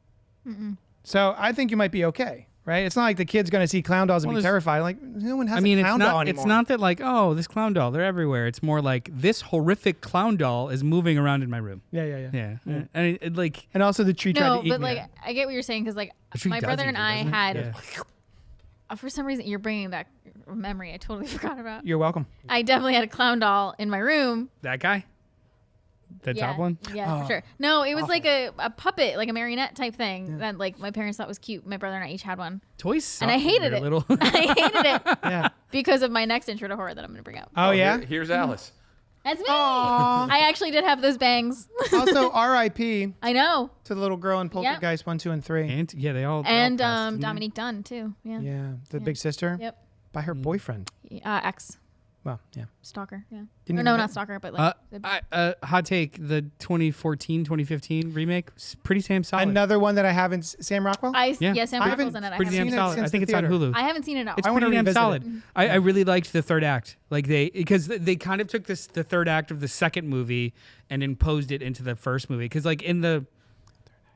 A: So I think you might be okay, right? It's not like the kid's going to see clown dolls and be
C: there's-
A: terrified. Like no one has a
C: It's
A: clown doll
C: not.
A: anymore.
C: It's not that like, oh, this clown doll, they're everywhere. It's more like this horrific clown doll is moving around in my room.
A: Yeah.
C: Yeah, and it, like
A: And also the tree tried
B: No,
A: to eat
B: but
A: me.
B: like I get what you're saying because like
C: the tree
B: my
C: does
B: brother
C: eat
B: and
C: it,
B: I
C: doesn't it?
B: had
C: Yeah.
B: for some reason you're bringing back a memory I totally forgot about.
A: You're welcome.
B: I definitely had a clown doll in my room.
C: that guy, the
B: Yeah,
C: top one.
B: yeah, for sure. No, it was like a puppet, like a marionette type thing that like my parents thought was cute. My brother and I each had one,
C: Toys,
B: and I hated
C: a
B: it.
C: little.
B: I hated it
A: Yeah.
B: because of my next intro to horror that I'm going to bring up.
A: Oh yeah.
D: Here's Alice.
B: That's me. I actually did have those bangs.
A: Also, R.I.P.
B: I know.
A: to the little girl in Poltergeist 1, 2, and 3.
C: And yeah, they all
B: And
C: passed, didn't they?
B: Dominique Dunn too. Yeah.
A: Yeah, the big sister
B: Yep.
A: by her boyfriend.
B: Ex
A: Well, yeah.
B: stalker. Yeah.
A: Didn't
B: Or
A: you
B: no,
A: know-
B: not stalker, but like.
C: Hot take: the 2014, 2015 remake, pretty damn solid.
A: Another one that I haven't. Sam Rockwell.
C: Yeah.
B: Sam
A: I
B: Rockwell's
A: haven't
B: in it. I
C: pretty
B: haven't,
C: damn
A: seen it
C: solid.
A: since
C: I think
A: the
C: it's on
A: theater.
C: Hulu.
B: I haven't seen it all.
C: It's
A: I wanna
C: pretty damn
A: revisit
C: solid.
A: it.
C: I really liked the third act. Like because they kind of took the third act of the second movie and imposed it into the first movie. Because like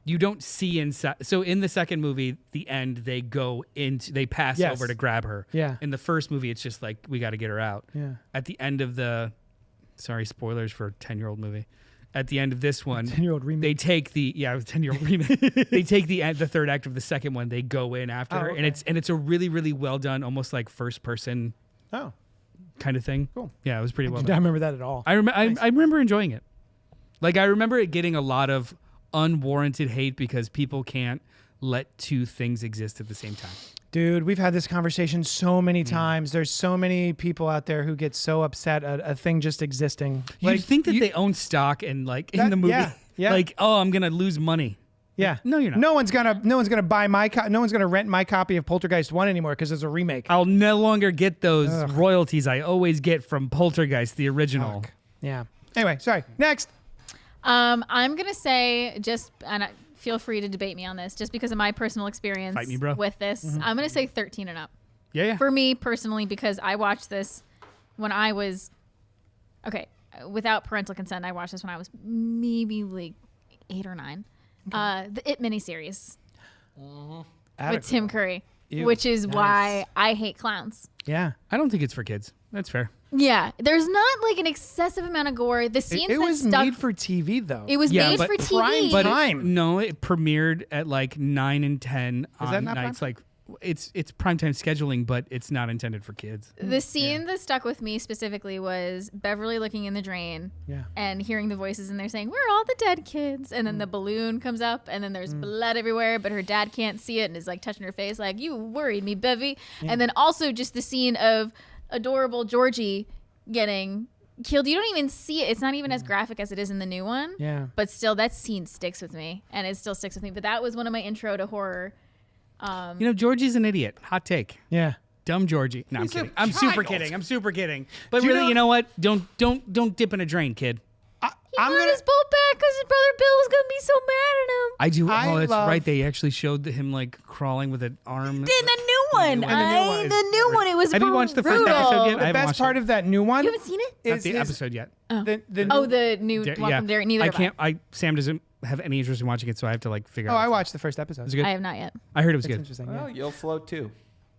C: you don't see inside. So in the second movie, the end they pass
A: Yes.
C: over to grab her.
A: Yeah.
C: In the first movie, it's just like we got to get her out.
A: Yeah.
C: At the end of sorry, spoilers for a 10-year-old movie. At the end of this one,
A: 10-year-old remake.
C: they take the 10-year-old remake. They take the third act of the second one. They go in after her,
A: okay.
C: and it's a really really well done, almost like first person
A: Oh,
C: kind of thing.
A: Cool.
C: Yeah, it was pretty well
A: did not
C: done.
A: remember that at all.
C: I remember enjoying it. Like I remember it getting a lot of unwarranted hate because people can't let two things exist at the same time.
A: Dude, we've had this conversation so many times. There's so many people out there who get so upset at a thing just existing.
C: You think that they own stock in
A: That-
C: the movie?
A: yeah.
C: Like, oh, I'm gonna lose money.
A: Yeah.
C: No, you're not.
A: No one's gonna buy no one's gonna rent my copy of Poltergeist 1 anymore because it's a remake.
C: I'll no longer get those royalties I always get from Poltergeist, the original.
A: Yeah. Anyway, sorry. Next.
B: I'm gonna say feel free to debate me on this, just because of my personal experience
C: Fight me, bro.
B: with this. I'm gonna say 13 and up.
C: Yeah.
B: For me personally, because I watched this when I was without parental consent. I watched this when I was maybe like 8 or 9. The It miniseries with Tim Curry, which is why I hate clowns.
A: Yeah.
C: I don't think it's for kids. That's fair.
B: Yeah, there's not like an excessive amount of gore. The scenes
A: It
B: that
A: was
B: stuck.
A: made for TV, though.
B: It was
C: Yeah,
B: made
C: but
B: for TV.
A: But
C: It, no, it premiered at like 9 and 10 on
A: that not
C: nights. Like it's primetime scheduling, but it's not intended for kids.
B: The scene that stuck with me specifically was Beverly looking in the drain and hearing the voices in there saying, "Where are all the dead kids?" And then the balloon comes up and then there's blood everywhere, but her dad can't see it and is like touching her face like, "You worried me, Bevy." And then also just the scene of adorable Georgie getting killed. You don't even see it. It's not even as graphic as it is in the new one.
A: Yeah.
B: But still, that scene sticks with me and it still sticks with me. But that was one of my intro to horror.
C: Georgie's an idiot. Hot take.
A: Yeah.
C: Dumb Georgie. No, I'm
D: He's a
C: kidding. I'm super
D: child.
C: kidding. I'm super kidding. But
A: Do you
C: really,
A: know-
C: you know what? Don't dip in a drain, kid.
B: He brought his boat back because his brother Bill was going to be so mad at him.
C: I do.
A: I
C: Oh, that's
A: love-
C: right. They actually showed him like crawling with an arm.
B: In the new one.
A: the new one.
B: The new one. It was
C: Have you watched the first
B: brutal.
C: episode yet? I
A: The
C: haven't
A: best
C: watched
A: part
C: it.
A: of that new one
B: You haven't seen it?
C: Not
A: is
C: the
A: his-
C: episode yet.
A: the
B: The new Welcome Dairy. Neither
C: I
B: have
C: can't. Sam doesn't have any interest in watching it, so I have to like figure
A: Oh,
C: out.
A: I watched the first episode.
C: Was it good?
B: I have not yet.
C: I heard it was
A: It's
C: good.
A: interesting.
D: Well,
A: Yeah.
D: you'll float too.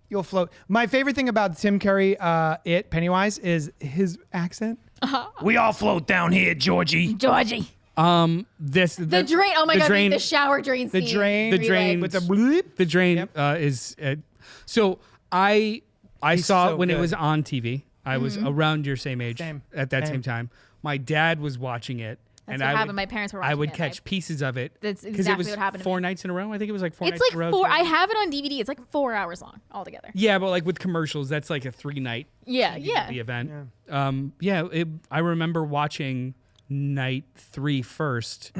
A: You'll float. My favorite thing about Tim Curry, Pennywise, is his accent. We all float down here, Georgie.
B: Georgie.
C: The
B: drain. Oh my
C: the
B: God.
C: Drain,
B: The shower drain
A: The
B: scene.
A: drain.
C: The drain
A: with the bleep.
C: The drain
A: Yep.
C: is. So I saw
A: so
C: it when it
A: good.
C: was on TV. I was around your same age
A: Same.
C: at that
A: Same.
C: same time. My dad was watching it.
B: That's
C: and
B: what
C: I
B: happened.
C: would,
B: My parents were
C: I
B: watching
C: would
B: it,
C: catch pieces of it.
B: That's
C: 'cause it
B: exactly
C: was
B: what happened to
C: 4
B: me.
C: nights in a row. I think it was like 4
B: It's
C: nights in a
B: like
C: row.
B: 4. I have it on DVD. It's like 4 hours long altogether.
C: Yeah, but like with commercials, that's like a 3-night
B: Yeah.
C: the event. I remember watching night 3 first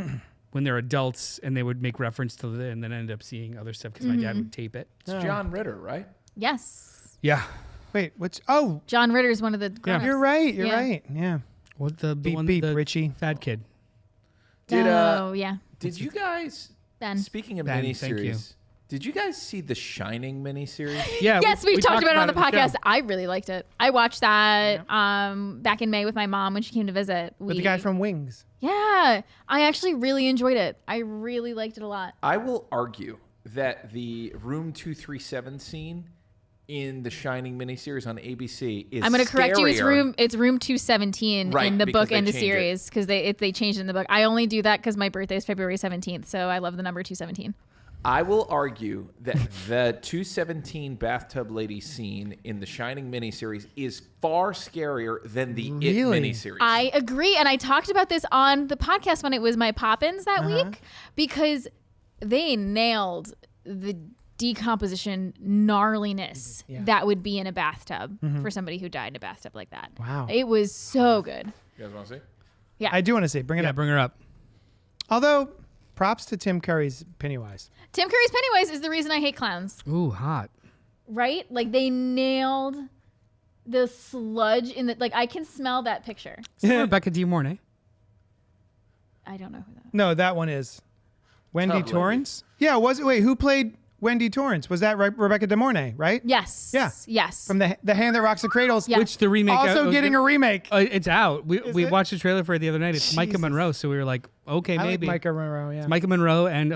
C: when they're adults and they would make reference to it and then end up seeing other stuff because my dad would tape it.
D: It's John Ritter, right?
B: Yes.
C: Yeah.
A: Wait, which? Oh,
B: John Ritter is one of the grown-ups.
A: you're right. You're
B: Yeah.
A: right. Yeah.
C: What the
A: Beep,
C: one
A: beep,
C: the
A: Richie.
C: fat kid?
B: Oh, yeah.
D: Did you guys?
B: Ben.
D: Speaking of
C: Ben, thank you.
D: miniseries, did you guys see The Shining miniseries?
C: Yeah.
B: Yes, we've talked about it on the
C: show.
B: podcast. I really liked it. I watched that back in May with my mom when she came to visit.
A: With the guy from Wings.
B: Yeah, I actually really enjoyed it. I really liked it a lot.
D: I will argue that the Room 237 scene in the Shining miniseries on ABC is
B: I'm going to correct you.
D: scarier.
B: It's room 217
D: Right,
B: in the
D: because
B: book
D: they
B: and the
D: change it.
B: series because they changed it in the book. I only do that because my birthday is February 17th, so I love the number 217.
D: I will argue that the 217 bathtub lady scene in the Shining miniseries is far scarier than the
A: Really?
D: It miniseries.
B: I agree, and I talked about this on the podcast when it was my pop-ins that week because they nailed the decomposition gnarliness that would be in a bathtub for somebody who died in a bathtub like that.
A: Wow.
B: It was so good.
D: You guys want to see?
B: Yeah.
A: I do want to say, bring it
C: Yeah,
A: up.
C: bring her up.
A: Although, props to Tim Curry's Pennywise.
B: Tim Curry's Pennywise is the reason I hate clowns,
C: Ooh, hot.
B: right? Like they nailed the sludge in the like I can smell that picture.
C: Rebecca De Mornay.
B: I don't know who that.
A: No, that one is Wendy
D: Tub lady.
A: Torrance. Yeah, was it? Wait, who played Wendy Torrance? Was that Rebecca De Mornay, right?
B: Yes.
A: Yeah.
B: Yes.
A: From the Hand That Rocks the Cradles.
B: Yeah.
C: Which the remake
A: Also getting a remake.
C: It's out. We
A: it?
C: watched the trailer for it the other night. It's Micah
A: Jesus.
C: Monroe, so we were like, okay,
A: I like
C: maybe.
A: Micah Monroe, yeah.
C: Micah Monroe and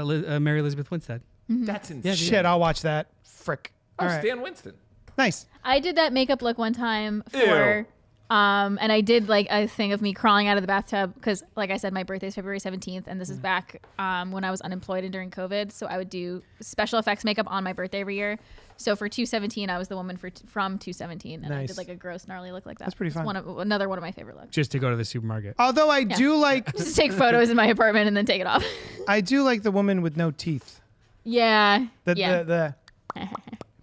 C: Mary Elizabeth Winstead.
D: That's insane.
A: Shit, I'll watch that. Frick.
D: Oh,
A: All right.
D: Stan Winston.
A: Nice.
B: I did that makeup look one time for and I did like a thing of me crawling out of the bathtub because like I said my birthday is February 17th and this is back when I was unemployed and during COVID, so I would do special effects makeup on my birthday every year. So for 217 I was the woman from 217 and I
A: Nice.
B: did like a gross gnarly look like that.
A: That's pretty fun.
B: Another one of my favorite looks.
C: Just to go to the supermarket.
A: Although I do like
B: Just take photos in my apartment and then take it off.
A: I do like the woman with no teeth.
B: Yeah.
A: The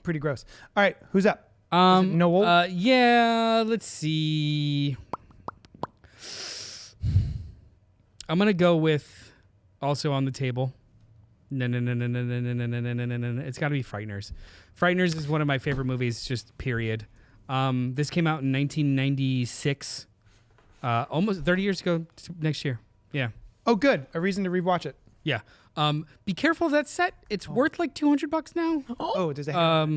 A: pretty gross. All right, who's up? Noel?
C: Yeah, let's see. I'm gonna go with also on the table. No. It's got to be Frighteners. Frighteners is one of my favorite movies, just period. This came out in 1996. almost 30 years ago next year. Yeah.
A: Oh, good. A reason to rewatch it.
C: Yeah. Be careful of that set. It's worth like $200 now.
A: Oh, does it have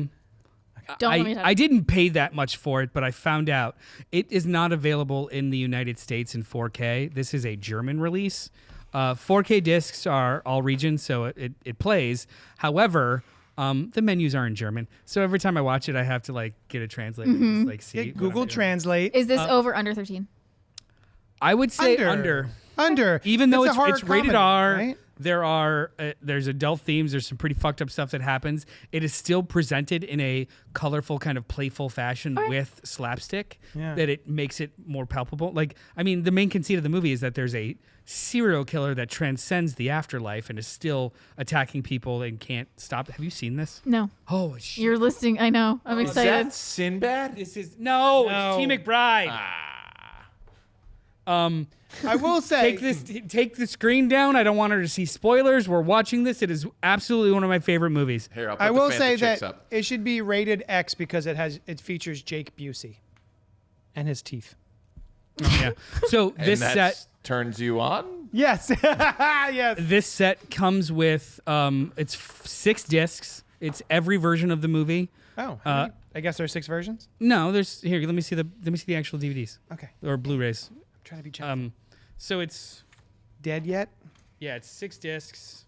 B: Don't let me talk.
C: I didn't pay that much for it, but I found out it is not available in the United States in 4K. This is a German release. 4K discs are all regions, so it plays. However, the menus are in German, so every time I watch it, I have to like get a translator. And just, like see
A: Get Google Translate?
B: Is this over under 13?
C: I would say under. Even though
A: It's a horror
C: it's rated
A: comedy,
C: R,
A: right?
C: there's adult themes. There's some pretty fucked up stuff that happens. It is still presented in a colorful, kind of playful fashion with slapstick that it makes it more palpable. Like, I mean, the main conceit of the movie is that there's a serial killer that transcends the afterlife and is still attacking people and can't stop. Have you seen this?
B: No.
C: Oh shit!
B: You're listening. I know. I'm
D: Is
B: excited.
D: that Sinbad?
C: This is it's T. McBride.
A: I will say
C: Take the screen down. I don't want her to see spoilers. We're watching this. It is absolutely one of my favorite movies.
D: Here, I'll put
A: I
D: the
A: will
D: Fanta
A: say
D: chicks
A: that
D: up.
A: it should be rated X because it features Jake Busey and his teeth.
C: Yeah. So
D: And
C: this
D: that
C: set
D: turns you on?
A: Yes. Yes.
C: this set comes with it's 6 discs. It's every version of the movie.
A: Oh, how many? I guess there are 6 versions.
C: No, there's here. Let me see the actual DVDs
A: Okay.
C: or Blu-rays.
A: I'm trying to be gentle.
C: So it's
A: Dead yet?
C: it's 6 discs.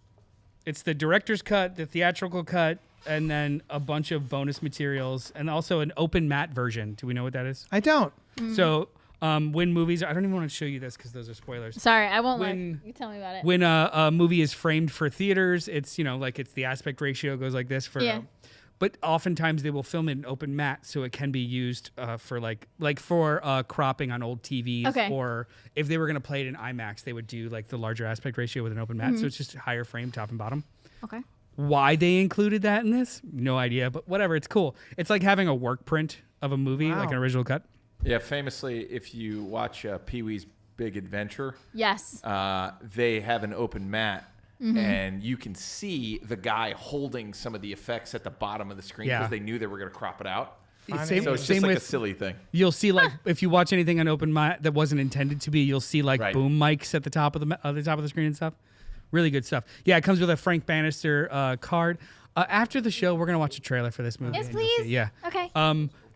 C: It's the director's cut, the theatrical cut, and then a bunch of bonus materials, and also an open matte version. Do we know what that is?
A: I don't.
C: So when movies, I don't even want to show you this because those are spoilers.
B: Sorry, I won't.
C: When-
B: You tell me about it.
C: When a movie is framed for theaters, it's it's the aspect ratio goes like this for.
B: Yeah.
C: But oftentimes they will film it in open matte, so it can be used for like for cropping on old TVs,
B: Okay.
C: or if they were going to play it in IMAX, they would do like the larger aspect ratio with an open matte, so it's just higher frame top and bottom.
B: Okay.
C: Why they included that in this, no idea, but whatever, it's cool. It's like having a work print of a movie, like an original cut.
D: Yeah, famously, if you watch Pee-wee's Big Adventure,
B: Yes.
D: they have an open mat, and you can see the guy holding some of the effects at the bottom of the screen because
C: Yeah.
D: they knew they were going to crop it out.
C: Same,
D: So it's
C: same
D: just like a
C: with
D: silly thing.
C: you'll see like if you watch anything on open mic that wasn't intended to be, you'll see like
D: Right.
C: boom mics at the top of the screen and stuff. Really good stuff. Yeah, it comes with a Frank Bannister card. After the show, we're gonna watch a trailer for this movie.
B: Yes,
C: and you'll see-
B: please.
C: Yeah.
B: Okay.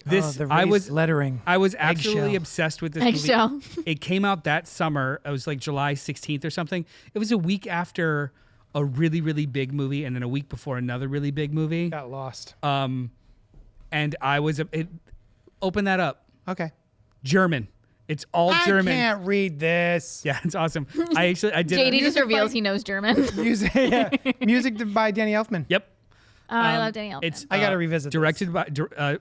C: This
A: the
C: I
A: raised
C: was
A: lettering.
C: I was absolutely
A: Eggshell.
C: obsessed with this
B: Eggshell.
C: movie. It came out that summer. It was like July 16th or something. It was a week after a really, really big movie, and then a week before another really big movie.
A: Got lost.
C: And I was open that up.
A: Okay.
C: German. It's all German.
A: I can't read this.
C: Yeah, it's awesome. I did.
B: JD just
A: music
B: reveals
A: by-
B: he knows German.
A: Music, yeah. Music by Danny Elfman.
C: Yep.
B: I love Danny Elfman.
C: It's
A: I gotta revisit this.
C: Directed by,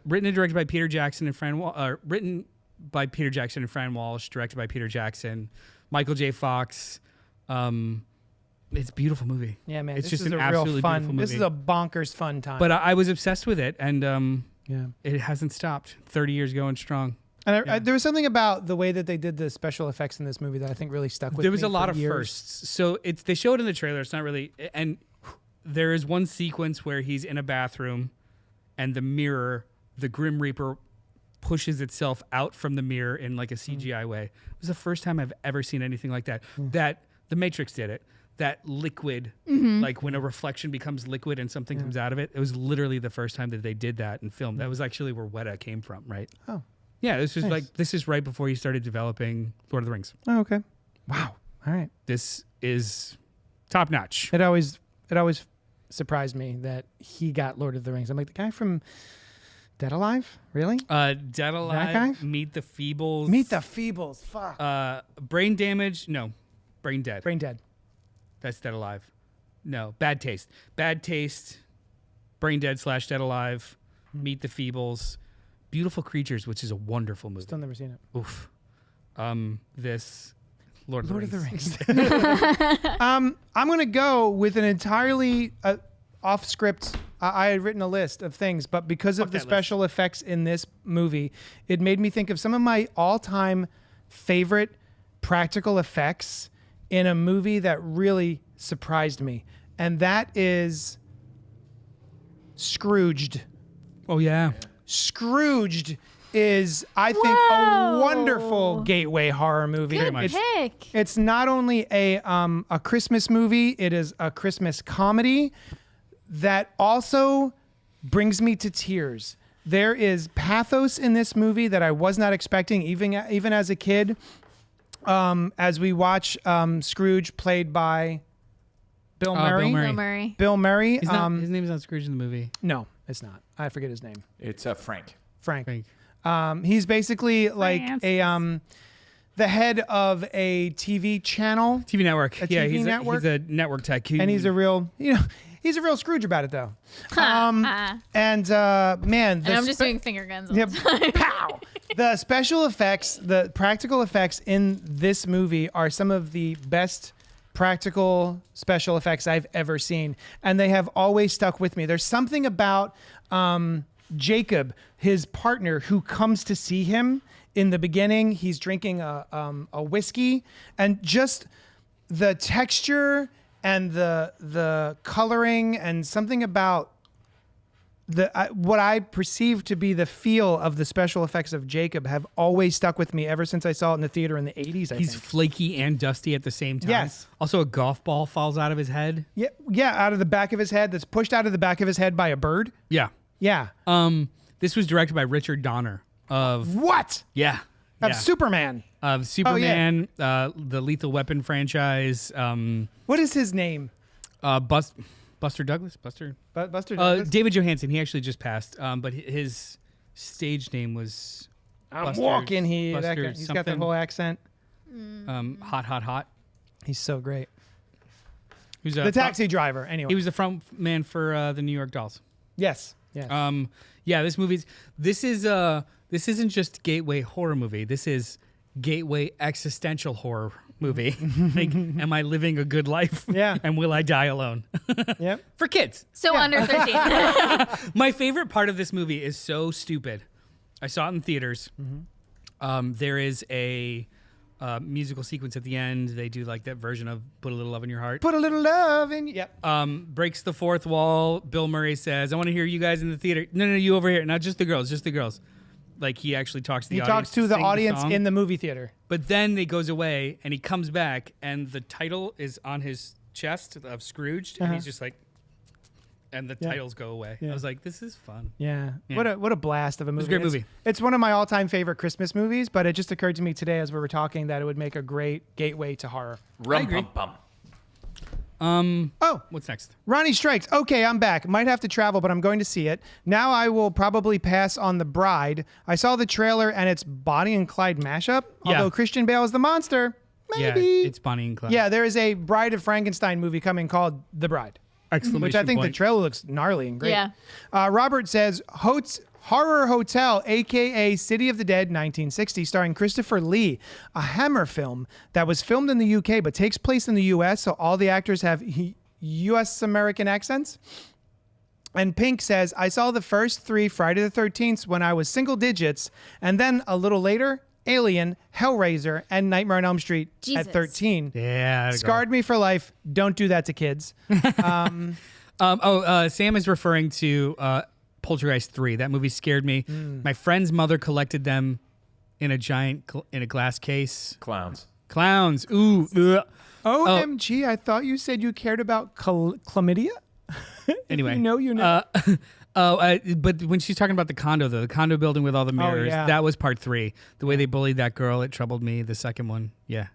C: written and directed by Peter Jackson and Fran. Written by Peter Jackson and Fran Walsh. Directed by Peter Jackson, Michael J. Fox. It's a beautiful movie.
A: Yeah, man.
C: It's
A: this
C: just
A: is
C: an
A: a real
C: absolutely
A: fun.
C: beautiful movie.
A: This is a bonkers fun time.
C: But I was obsessed with it, and
A: yeah.
C: it hasn't stopped. 30 years going strong.
A: And there was something about the way that they did the special effects in this movie that I think really stuck with me.
C: There was a lot
A: for
C: of
A: years.
C: firsts. So they show it in the trailer. It's not really, and there is one sequence where he's in a bathroom, and the mirror, the Grim Reaper, pushes itself out from the mirror in like a CGI way. It was the first time I've ever seen anything like that. That The Matrix did it. That liquid, like when a reflection becomes liquid and something comes out of it. It was literally the first time that they did that in film. That was actually where Weta came from, right?
A: Oh.
C: Yeah, this was
A: Nice.
C: this is right before he started developing Lord of the Rings.
A: Oh, okay. Wow. All right.
C: This is top notch.
A: It always surprised me that he got Lord of the Rings. I'm like, the guy from Dead Alive? Really?
C: Dead Alive,
A: guy?
C: Meet the Feebles.
A: Meet the Feebles. Fuck.
C: Brain Damage. No, Brain Dead.
A: Brain Dead.
C: That's Dead Alive. No, Bad Taste. Bad Taste. Brain Dead / Dead Alive. Meet the Feebles. Beautiful Creatures, which is a wonderful movie.
A: Still never seen it.
C: Oof. This Lord of
A: Lord
C: the
A: of
C: Rings.
A: the Rings. I'm going to go with an entirely off script. I had written a list of things, but because of
C: Fuck
A: the
C: that list.
A: special effects in this movie, it made me think of some of my all-time favorite practical effects in a movie that really surprised me. And that is Scrooged.
C: Oh yeah.
A: Scrooged is, I think, a wonderful gateway horror movie.
B: Good
C: much.
B: pick.
A: It's not only a Christmas movie, it is a Christmas comedy that also brings me to tears. There is pathos in this movie that I was not expecting, even as a kid. As we watch Scrooge, played by Bill Murray.
C: Bill Murray.
B: Bill Murray.
A: Bill Murray.
C: His name is not Scrooge in the movie.
A: No, it's not. I forget his name.
D: It's Frank.
A: Frank. He's basically like the head of a TV channel.
C: TV network.
A: TV
C: he's
A: network?
C: he's a network tech.
A: And he's a real, he's a real Scrooge about it though. Man,
B: And I'm just doing finger guns. All
A: yeah,
B: the time.
A: pow. The special effects, the practical effects in this movie are some of the best practical special effects I've ever seen, and they have always stuck with me. There's something about Jacob, his partner, who comes to see him in the beginning. He's drinking a whiskey, and just the texture and the coloring and something about what I perceive to be the feel of the special effects of Jacob have always stuck with me ever since I saw it in the theater in the 80s.
C: He's
A: think.
C: flaky and dusty at the same time.
A: Yes.
C: Also, a golf ball falls out of his head.
A: Yeah, out of the back of his head. That's pushed out of the back of his head by a bird.
C: Yeah.
A: Yeah.
C: This was directed by Richard Donner of
A: What?
C: yeah
A: Of Superman.
C: of Superman, the Lethal Weapon franchise.
A: What is his name?
C: Buster Douglas. Buster
A: Douglas.
C: David Johansen. He actually just passed. But his stage name was.
A: I'm
C: Buster-
A: walking here. That
C: Buster
A: guy, he's got the
C: something.
A: whole accent.
C: Hot.
A: He's so great.
C: Who's
A: The taxi driver. Anyway.
C: He was the front man for the New York Dolls.
A: Yes.
C: Yeah, this isn't just gateway horror movie. This is gateway existential horror movie. Like, am I living a good life?
A: Yeah.
C: And will I die alone?
A: Yep.
C: For kids.
B: So under 13.
C: My favorite part of this movie is so stupid. I saw it in theaters. There is a musical sequence at the end. They do like that version of "Put a Little Love in Your Heart."
A: Put a little love in. Yep.
C: Breaks the fourth wall. Bill Murray says, "I want to hear you guys in the theater." No, you over here. Not just the girls. Just the girls. Like he actually talks to the audience.
A: He talks to the
C: sing
A: audience
C: song.
A: in the movie theater.
C: But then he goes away and he comes back and the title is on his chest of Scrooged and he's just like, and the titles go away. I was like, this is fun.
A: Yeah.
C: Yeah.
A: What a blast of a movie.
C: a great movie.
A: It's one of my all-time favorite Christmas movies, but it just occurred to me today as we were talking that it would make a great gateway to horror.
D: Rum-pum-pum.
A: Oh,
C: What's next?
A: Ronnie Strikes. Okay, I'm back. Might have to travel, but I'm going to see it. Now I will probably pass on The Bride. I saw the trailer and it's Bonnie and Clyde mashup.
C: Yeah.
A: Although Christian Bale is the monster. Maybe.
C: Yeah, it's Bonnie and Clyde.
A: Yeah, there is a Bride of Frankenstein movie coming called The Bride.
C: Exclamation
A: Which I think the
C: point.
A: trailer looks gnarly and great.
B: Yeah.
A: Robert says, Horror Hotel, a.k.a. City of the Dead, 1960, starring Christopher Lee, a Hammer film that was filmed in the UK but takes place in the US, so all the actors have US American accents. And Pink says, I saw the first 3 Friday the 13th when I was single digits, and then a little later, Alien, Hellraiser, and Nightmare on Elm Street
B: Jesus.
A: at 13.
C: Yeah.
A: Scarred me for life. Don't do that to kids.
C: Sam is referring to Poltergeist 3. That movie scared me. My friend's mother collected them in a giant in a glass case. Clowns. Ooh. Ugh.
A: OMG, I thought you said you cared about chlamydia?
C: Anyway.
A: You know.
C: But when she's talking about the condo, though, the condo building with all the mirrors,
A: yeah.
C: that was part 3. The way they bullied that girl, it troubled me. The second one, yeah.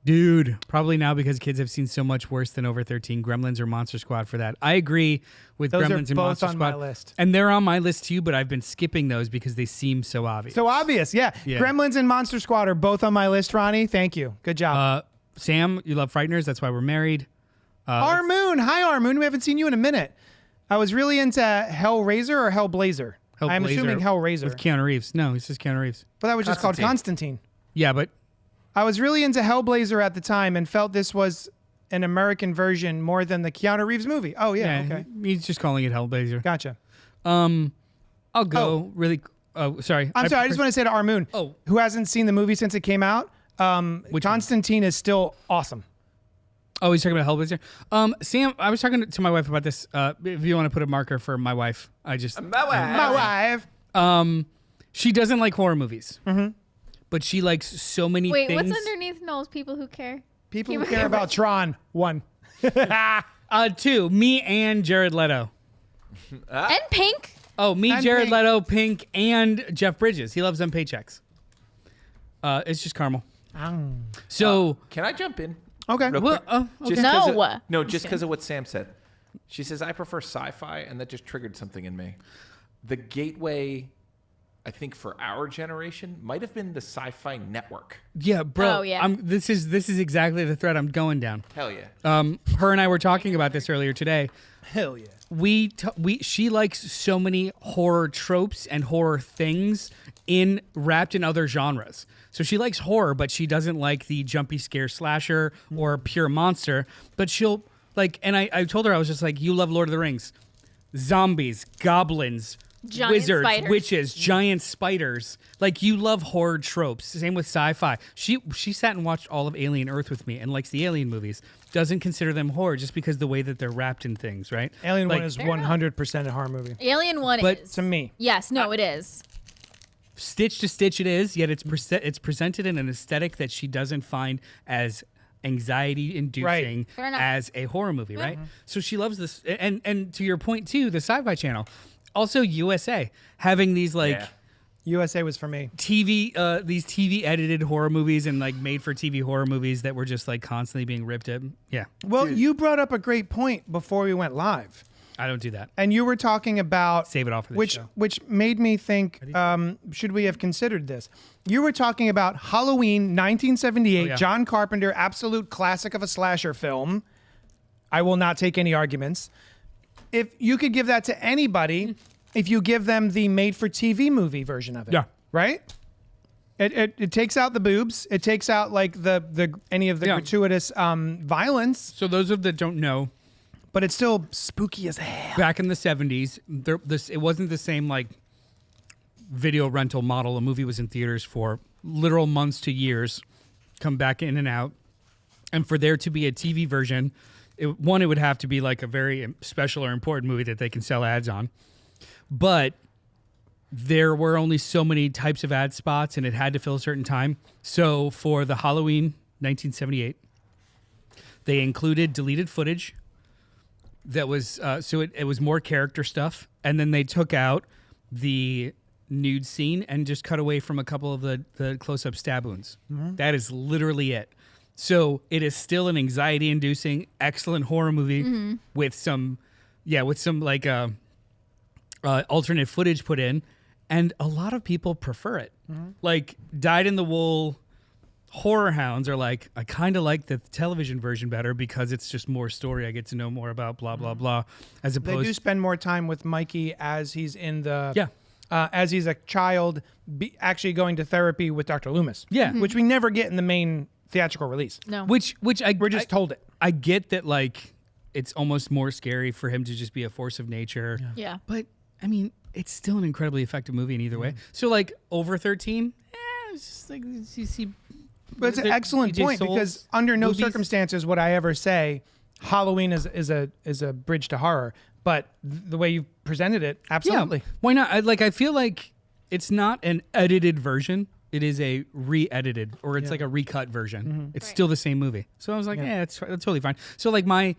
C: Dude, probably now because kids have seen so much worse than over 13, Gremlins or Monster Squad for that. I agree with
A: Those are
C: Gremlins and
A: both
C: Monster
A: on
C: Squad.
A: my list.
C: And they're on my list too, but I've been skipping those because they seem so obvious.
A: So obvious, yeah.
C: Yeah.
A: Gremlins and Monster Squad are both on my list, Ronnie. Thank you. Good job.
C: Sam, you love Frighteners. That's why we're married.
A: Armoon. Hi, Armoon. We haven't seen you in a minute. I was really into Hellraiser or Hellblazer. I'm assuming Hellraiser.
C: With Keanu Reeves. No, it's just Keanu Reeves.
A: But that was just called Constantine.
C: Yeah, but
A: I was really into Hellblazer at the time and felt this was an American version more than the Keanu Reeves movie. Oh, yeah. Okay.
C: He's just calling it Hellblazer.
A: Gotcha.
C: I'll go really. Oh, sorry.
A: I'm sorry. I just want to say to Armoon, who hasn't seen the movie since it came out, Constantine is still awesome.
C: Oh, he's talking about Hellblazer. Sam, I was talking to my wife about this. If you want to put a marker for my wife,
D: My wife.
A: My wife.
C: She doesn't like horror movies. But she likes so many
B: Wait,
C: things.
B: what's underneath Noel's people who care?
A: People who care about Tron. 1.
C: 2, me and Jared Leto.
B: And Pink.
C: Oh, me,
A: And
C: Jared
A: Pink.
C: Leto, Pink, and Jeff Bridges. He loves them paychecks. It's just caramel. So,
D: Can I jump in?
A: Okay.
D: Real
C: well,
D: quick?
C: okay.
D: Just 'cause of-
B: No.
D: no, just because of what Sam said. She says, I prefer sci-fi, and that just triggered something in me. The gateway, I think, for our generation might have been the Sci-Fi Network.
C: yeah, bro.
B: Oh, yeah.
C: This is exactly the thread I'm going down.
D: Hell yeah.
C: Her and I were talking about this earlier today.
A: Hell yeah.
C: She likes so many horror tropes and horror things wrapped in other genres. So she likes horror, but she doesn't like the jumpy scare slasher or pure monster. But she'll like, and I told her, I was just like, you love Lord of the Rings, zombies, goblins,
B: Giant
C: wizards,
B: spiders.
C: witches, giant spiders. Like, you love horror tropes. Same with sci-fi. She sat and watched all of Alien Earth with me and likes the Alien movies. Doesn't consider them horror just because the way that they're wrapped in things, right?
A: Alien
C: Like,
A: 1 is 100% a horror movie.
B: Alien 1
C: But
B: is.
A: To me.
B: Yes, no, it is.
C: stitch to stitch it is, yet it's presented in an aesthetic that she doesn't find as anxiety inducing
B: Fair enough.
C: as a horror movie, right? So she loves this, and to your point too, the Sci-Fi Channel, also USA having these like
D: Yeah.
A: USA was for me.
C: these TV edited horror movies and like made for TV horror movies that were just like constantly being ripped at. Yeah,
A: Well, you brought up a great point before we went live.
C: I don't do that.
A: And you were talking about
C: Save it all for the
A: which
C: show.
A: which made me think, should we have considered this? You were talking about Halloween 1978,
C: Oh, yeah.
A: John Carpenter, absolute classic of a slasher film. I will not take any arguments. If you could give that to anybody, if you give them the made-for-TV movie version of it,
C: Yeah.
A: right? It takes out the boobs. It takes out like the any of the
C: Yeah.
A: gratuitous violence,
C: So those of that don't know,
A: but it's still spooky as hell.
C: back in the 70s, it wasn't the same like video rental model. A movie was in theaters for literal months to years, come back in and out. And for there to be a TV version, it would have to be like a very special or important movie that they can sell ads on. But there were only so many types of ad spots, and it had to fill a certain time. So for the Halloween 1978, they included deleted footage that was so it was more character stuff, and then they took out the nude scene and just cut away from a couple of the close-up stab wounds. That is literally it. So it is still an anxiety-inducing, excellent horror movie with some like alternate footage put in, and a lot of people prefer it. Like dyed-in-the-wool horror hounds are like, I kind of like the television version better because it's just more story. I get to know more about blah blah blah, as
A: They
C: opposed
A: do spend more time with Mikey as he's in the
C: Yeah.
A: as he's a child, actually going to therapy with Dr. Loomis.
C: Yeah. Mhm.
A: which we never get in the main theatrical release.
B: No.
C: which
A: We're just told it.
C: I get that, like, it's almost more scary for him to just be a force of nature.
B: Yeah.
C: But I mean, it's still an incredibly effective movie in either way. So like over 13, it's just like you see.
A: But it's an excellent
C: BJ
A: point
C: Souls
A: because under no
C: movies.
A: circumstances would I ever say Halloween is a bridge to horror. But the way you presented it, absolutely.
C: Yeah, why not? I feel like it's not an edited version. It is a re-edited, or it's like a recut version. It's still the same movie. So I was like, that's totally fine. So like my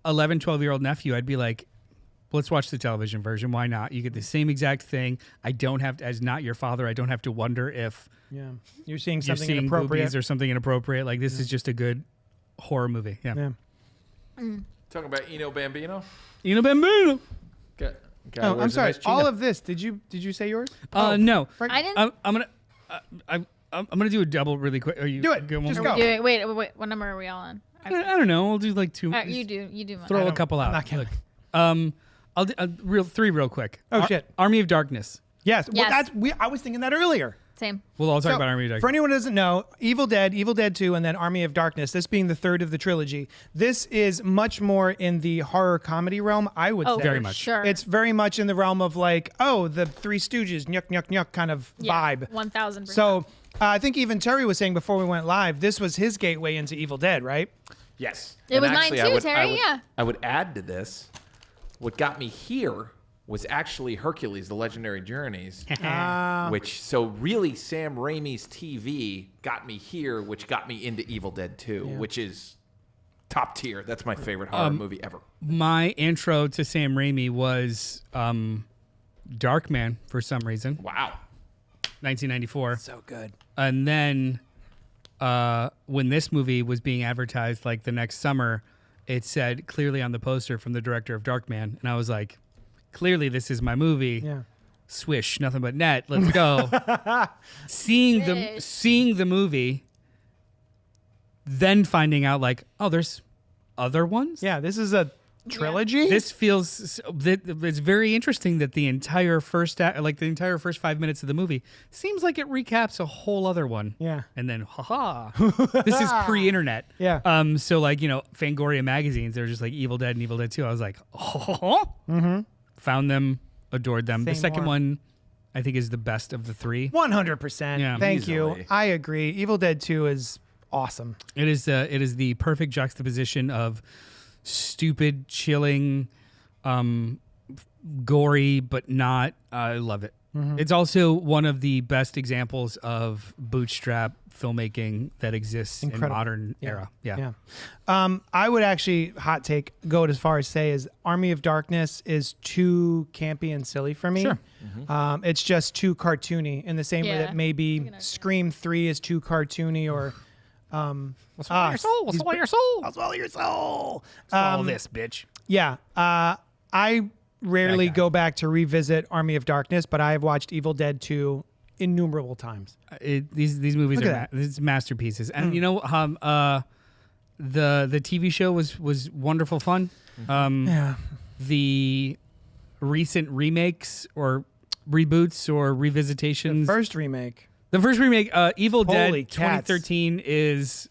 C: 11, 12-year-old nephew, I'd be like, let's watch the television version. Why not? You get the same exact thing. I don't have to, as not your father, I don't have to wonder if
A: Yeah. You're seeing
C: you're
A: something
C: seeing
A: inappropriate.
C: boobies or something inappropriate. Like, this is just a good horror movie. Yeah.
D: Talking about Eno Bambino.
C: You know, Bambino.
D: Guy
A: Oh, I'm
D: wears a
A: sorry.
D: nice chino.
A: All of this. Did you say yours?
C: No.
A: Frank-
B: I didn't
C: I'm gonna do a double really quick. Are you
A: Do it.
C: good?
A: Just
C: One
A: go.
C: more?
B: do it. Wait, what number are we all on?
C: I don't know. We'll do like two.
B: You do one.
C: Throw a couple out.
A: I'm not counting.
C: I'll do three real quick.
A: Oh, shit.
C: Army of Darkness.
A: Yes. Well,
B: Yes.
A: I was thinking that earlier.
B: Same.
C: We'll all talk
A: So,
C: about Army of Darkness.
A: For anyone who doesn't know, Evil Dead 2, and then Army of Darkness, this being the third of the trilogy, this is much more in the horror comedy realm, I would
B: Oh,
A: say.
C: Very
B: for
C: much.
B: Sure.
A: It's very much in the realm of like, oh, the Three Stooges, nyuk, nyuk, nyuk kind of vibe.
B: 1000%.
A: So I think even Terry was saying before we went live, this was his gateway into Evil Dead, right?
D: Yes.
B: It
D: And
B: was mine
D: actually,
B: too, Terry, yeah.
D: I would add to this, what got me here was actually Hercules: The Legendary Journeys.
A: Ah.
D: Which, so really, Sam Raimi's TV got me here, which got me into Evil Dead 2, which is top tier. That's my favorite horror movie ever.
C: My intro to Sam Raimi was Darkman for some reason.
D: Wow.
C: 1994.
A: So good.
C: And then when this movie was being advertised like the next summer, it said clearly on the poster from the director of Darkman. And I was like, clearly this is my movie.
A: Yeah.
C: Swish, nothing but net. Let's go. seeing the movie, then finding out like, oh, there's other ones.
A: Yeah, this is a trilogy.
C: This feels it's very interesting that the entire first 5 minutes of the movie seems like it recaps a whole other one.
A: Yeah.
C: And then haha, this is pre-internet.
A: Yeah.
C: So like, Fangoria magazines, they're just like Evil Dead and Evil Dead 2. I was like, oh. Mm-hmm. Found them, adored them. The second one, I think, is the best of the three.
A: 100%.
C: Yeah.
A: Thank
D: Easily.
A: you. I agree. Evil Dead 2 is awesome.
C: It is the perfect juxtaposition of stupid, chilling, gory, but not. I love it. Mm-hmm. It's also one of the best examples of bootstrap filmmaking that exists in modern era. Yeah.
A: I would actually, hot take, go as far as say is Army of Darkness is too campy and silly for me.
C: Sure.
A: Mm-hmm. It's just too cartoony in the same way that maybe Scream 3 is too cartoony or...
C: Swallow your soul. Swallow your soul.
A: I'll swallow your soul.
C: Swallow this, bitch.
A: Yeah. I rarely go back to revisit Army of Darkness, but I have watched Evil Dead 2 innumerable times.
C: These movies are masterpieces, and the TV show was wonderful fun. The recent remakes or reboots or revisitations. The first remake, Evil Dead 2013, is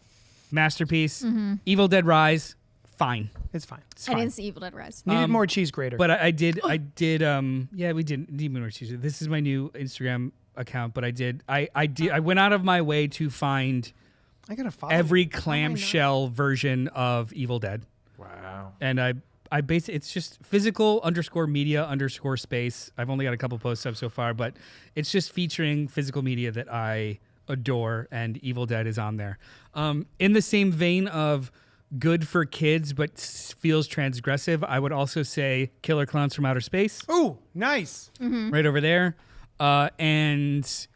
C: masterpiece.
B: Mm-hmm.
C: Evil Dead Rise, fine.
A: It's fine.
B: I didn't see Evil Dead Rise.
A: Needed more cheese grater.
C: But I did. We did need more cheese. This is my new Instagram account. But I went out of my way to find
A: I gotta follow
C: every clamshell version of Evil Dead.
D: Wow.
C: And I base it's just physical _media _space. I've only got a couple posts up so far, but it's just featuring physical media that I adore, and Evil Dead is on there. In the same vein of good for kids but feels transgressive, I would also say Killer Clowns from Outer Space.
A: Ooh, nice.
B: Mm-hmm.
C: Right over there. And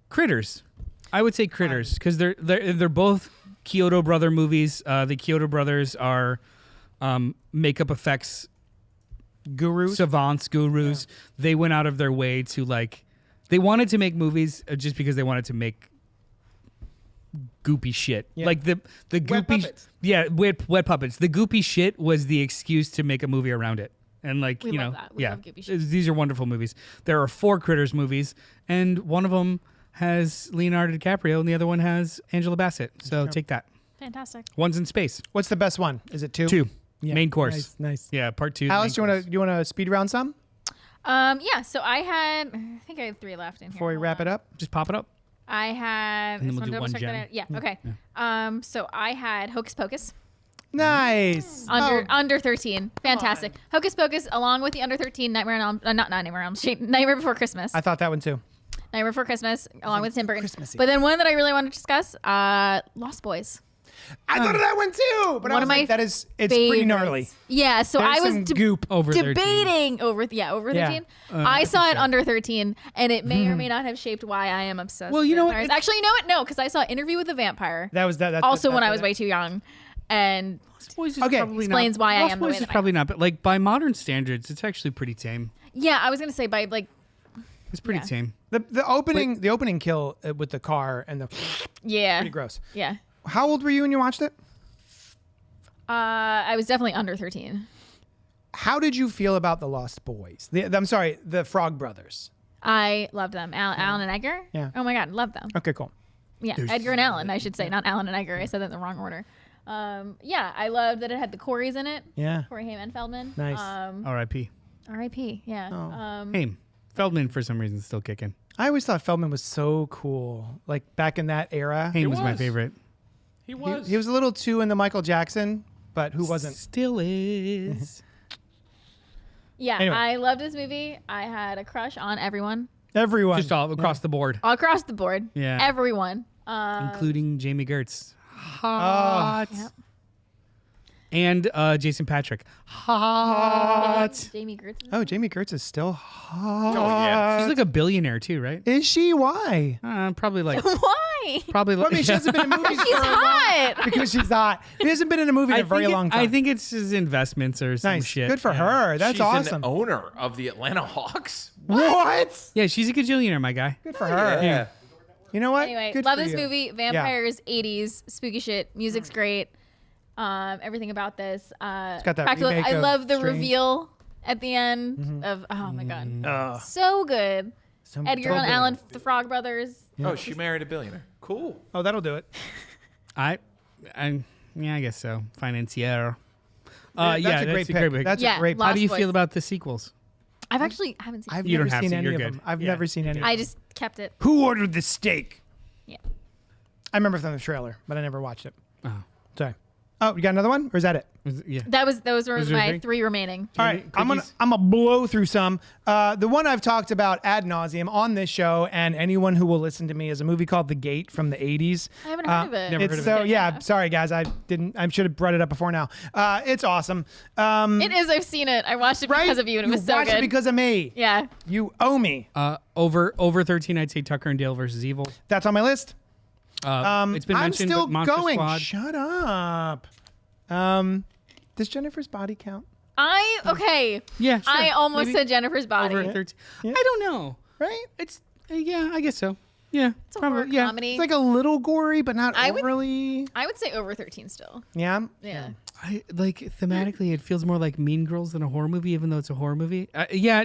C: Critters. I would say Critters because they're both Kyoto Brother movies. The Kyoto Brothers are makeup effects savants, gurus. Yeah. They went out of their way to they wanted to make movies just because they wanted to make goopy shit. Yeah. Like the goopy
A: wet puppets.
C: Wet puppets. The goopy shit was the excuse to make a movie around it. And
B: love that. We love goopy shit.
C: These are wonderful movies. There are 4 Critters movies, and one of them has Leonardo DiCaprio, and the other one has Angela Bassett. So take that.
B: Fantastic.
C: One's in space.
A: What's the best one? Is it 2?
C: 2.
A: Yeah.
C: Main course.
A: Nice.
C: Yeah, part 2.
A: Alice, do you want to speed round some?
B: Yeah. So I think I have 3 left in here.
A: Before we wrap it up,
C: just pop it up.
B: I have.
C: And then we'll do one gem.
B: Yeah. Okay. So I had Hocus Pocus.
A: Nice.
B: Under 13. Fantastic. Hocus Pocus, along with the under 13 Nightmare on Elm, not Nightmare on Elm Street, Nightmare Before Christmas.
A: I thought that one too.
B: Nightmare Before Christmas, along with Tim Burton.
A: Christmassy.
B: But then one that I really wanted to discuss, Lost Boys.
A: I thought of that one too, but
B: One of my
A: it's pretty gnarly.
B: Yeah, so
A: There's
B: I was
A: some goop
C: over
B: debating over 13.
A: Yeah.
B: I saw it under 13, and it may or may not have shaped why I am obsessed.
C: Well,
B: with
C: you know what?
B: vampires. Actually, you know what? No, because I saw Interview with the Vampire.
A: That was that.
B: Also, when I was way too young, and explains why I am the way
C: Boys is
B: that I
C: probably not, but by modern standards, it's actually pretty tame.
B: Yeah, I was gonna say by
C: It's pretty tame.
A: The opening kill with the car and the pretty gross.
B: Yeah.
A: How old were you when you watched it?
B: I was definitely under 13.
A: How did you feel about the Lost Boys? The Frog Brothers.
B: I loved them. Alan and Edgar?
A: Yeah.
B: Oh my God, loved them.
A: Okay, cool.
B: Yeah, Edgar and Alan, I should say, not Alan and Edgar. I said that in the wrong order. Yeah, I loved that it had the Coreys in it.
A: Yeah.
B: Corey Haim and Feldman.
A: Nice.
C: R.I.P.
B: R.I.P. Yeah.
A: Oh.
C: Haim. Feldman, for some reason, is still kicking.
A: I always thought Feldman was so cool. Like back in that era.
C: Haim was my favorite.
D: He was.
A: He was a little too into Michael Jackson, but who wasn't?
C: Still is.
B: Yeah,
A: Anyway.
B: I loved this movie. I had a crush on everyone.
A: Everyone.
C: Just all across the board,
B: All across the board.
C: Yeah.
B: Everyone.
C: including Jamie Gertz. Hot.
B: Yep.
C: And Jason Patrick. Hot.
B: Jamie Gertz.
A: Oh, Jamie Gertz is still hot.
D: Oh, yeah.
C: She's like a billionaire too, right?
A: Is she? Why?
C: Probably like.
B: Why?
C: Probably like.
A: I mean, she hasn't been in movies
B: She's
A: for
B: hot.
A: because she's hot. She hasn't been in a movie in a very long time.
C: I think it's his investments or some
A: nice.
C: shit.
A: Good for
C: Yeah.
A: her. That's
D: She's
A: awesome.
D: an owner of the Atlanta Hawks.
A: What?
C: Yeah, she's a gajillionaire, my guy.
A: Good for her.
D: Yeah.
A: You know what?
B: Anyway,
A: Good
B: love
A: for
B: this
A: you.
B: movie. Vampires, 80s, spooky shit. Music's great. Everything about this.
A: got that
B: practical.
A: remake
B: I
A: of
B: love the
A: Strange.
B: reveal at the end of. Oh my god, so good. Edgar and Allan, the Frog Brothers.
D: Oh, she married a billionaire. Cool.
A: Oh, that'll do it.
C: I guess so. Financier.
A: That's
C: yeah,
A: a great
C: that's a
A: pick.
C: great pick.
A: That's
B: Yeah,
A: a great pick.
C: How do you
B: Lost
C: feel
B: Boys.
C: about the sequels?
B: I've actually haven't seen.
A: I've
C: You
A: never
C: don't have
A: seen
C: to,
A: any
C: you're
A: of
C: good.
A: them. I've
C: Yeah.
A: never seen any.
B: I just kept it.
A: Who ordered the steak?
B: Yeah.
A: I remember from the trailer, but I never watched it.
C: Oh.
A: Sorry. Oh, you got another one, or is that it?
C: Yeah.
B: Those were
C: Those are
B: my
C: three?
B: 3 remaining.
A: All right, I'm
C: cookies?
A: gonna blow through some. The one I've talked about ad nauseum on this show, and anyone who will listen to me, is a movie called The Gate from the '80s.
B: I haven't heard of it.
C: never
A: It's
C: heard of
A: so yeah. Sorry guys, I should have brought it up before now. It's awesome.
B: It is. I've seen it. I watched it
A: Right?
B: because of you, and it was so
A: watched
B: good.
A: it because of me.
B: Yeah.
A: You owe me.
C: Over 13, I'd say Tucker and Dale versus Evil.
A: That's on my list.
C: It's been
A: I'm
C: mentioned,
A: still
C: but Monster
A: going.
C: Squad.
A: Shut up. Does Jennifer's Body count?
B: Okay.
C: Yeah, sure.
B: I almost
C: Maybe
B: said Jennifer's Body.
C: over 13.
A: Yeah.
C: I don't know.
A: Right?
C: It's yeah, I guess so. Yeah,
B: It's a horror
C: yeah.
B: comedy.
A: It's like a little gory, but not
B: I would-
A: overly.
B: I would say over 13 still.
A: Yeah.
B: Yeah.
C: I like thematically, it feels more like Mean Girls than a horror movie, even though it's a horror movie. Yeah,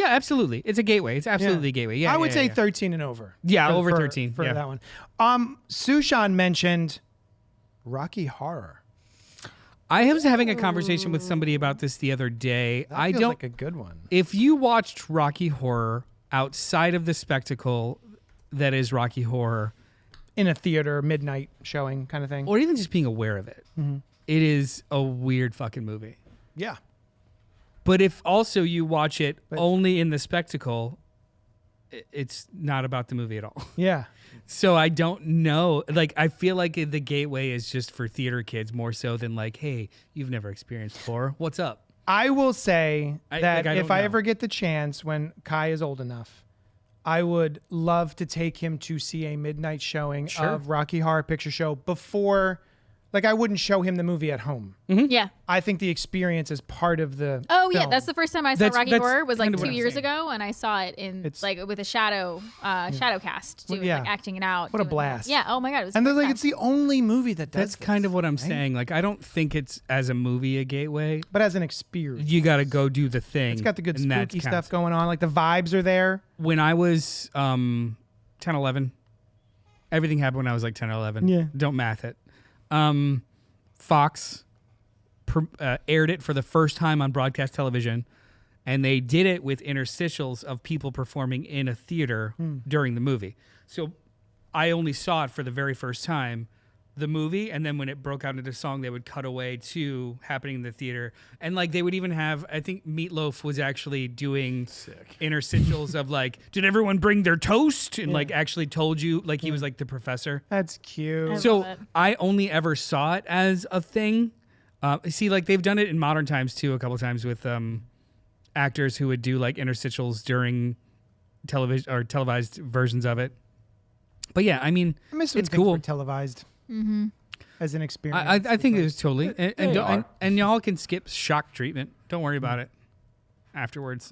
C: absolutely. It's a gateway. It's absolutely a gateway. Yeah,
A: I would
C: yeah,
A: say
C: yeah.
A: 13 and over.
C: Yeah,
A: for-
C: over
A: for-
C: 13,
A: for
C: yeah.
A: that one. Sushan mentioned Rocky Horror.
C: I was having a conversation with somebody about this the other day.
A: That
C: I
A: feels
C: don't.
A: like a good one.
C: If you watched Rocky Horror outside of the spectacle that is Rocky Horror,
A: In a theater, midnight showing kind of thing.
C: or even just being aware of it, it is a weird fucking movie.
A: Yeah.
C: But if also you watch it
A: But-
C: only in the spectacle, it's not about the movie at all.
A: Yeah.
C: So I don't know. Like, I feel like the gateway is just for theater kids more so than like, hey, you've never experienced horror. What's up?
A: I will say
C: I
A: that
C: don't
A: if I
C: know.
A: ever get the chance when Kai is old enough, I would love to take him to see a midnight showing
C: Sure.
A: of Rocky Horror Picture Show before, like I wouldn't show him the movie at home.
B: Yeah.
A: I think the experience is part of the
B: Oh yeah,
A: film.
B: that's the first time I saw Rocky
C: that's
B: Horror was like
C: kind of what
B: 2
C: I'm
B: years
C: saying.
B: ago, and I saw it in
A: It's-
B: like with a shadow cast, doing,
A: yeah.
B: like, acting it out.
A: What a
B: doing
A: blast.
B: that. Yeah. Oh my god, it was.
A: And they're like,
B: fantastic.
A: it's the only movie that does
C: That's kind of what I'm saying. Like, I don't think it's as a movie a gateway.
A: but as an experience.
C: You got to go do the thing.
A: It's got the good
C: and that
A: spooky
C: counts.
A: stuff going on. Like the vibes are there.
C: When I was 10, 11, everything happened when I was like 10 or 11.
A: Yeah.
C: Don't math it. Fox aired it for the first time on broadcast television, and they did it with interstitials of people performing in a theater during the movie. So I only saw it for the very first time, the movie, and then when it broke out into song, they would cut away to happening in the theater. And like they would even have, I think Meatloaf was actually doing interstitials of like, did everyone bring their toast? And like actually told you, like he was like the professor.
A: That's cute.
B: I
C: So
B: love it.
C: I only ever saw it as a thing. See, like they've done it in modern times too, a couple times with actors who would do like interstitials during television or televised versions of it. But yeah, I mean,
A: I miss when
C: it's
A: things
C: cool.
A: were televised as an experience.
C: I think it was totally, and,
D: They are.
C: and y'all can skip shock treatment. Don't worry about it. Afterwards,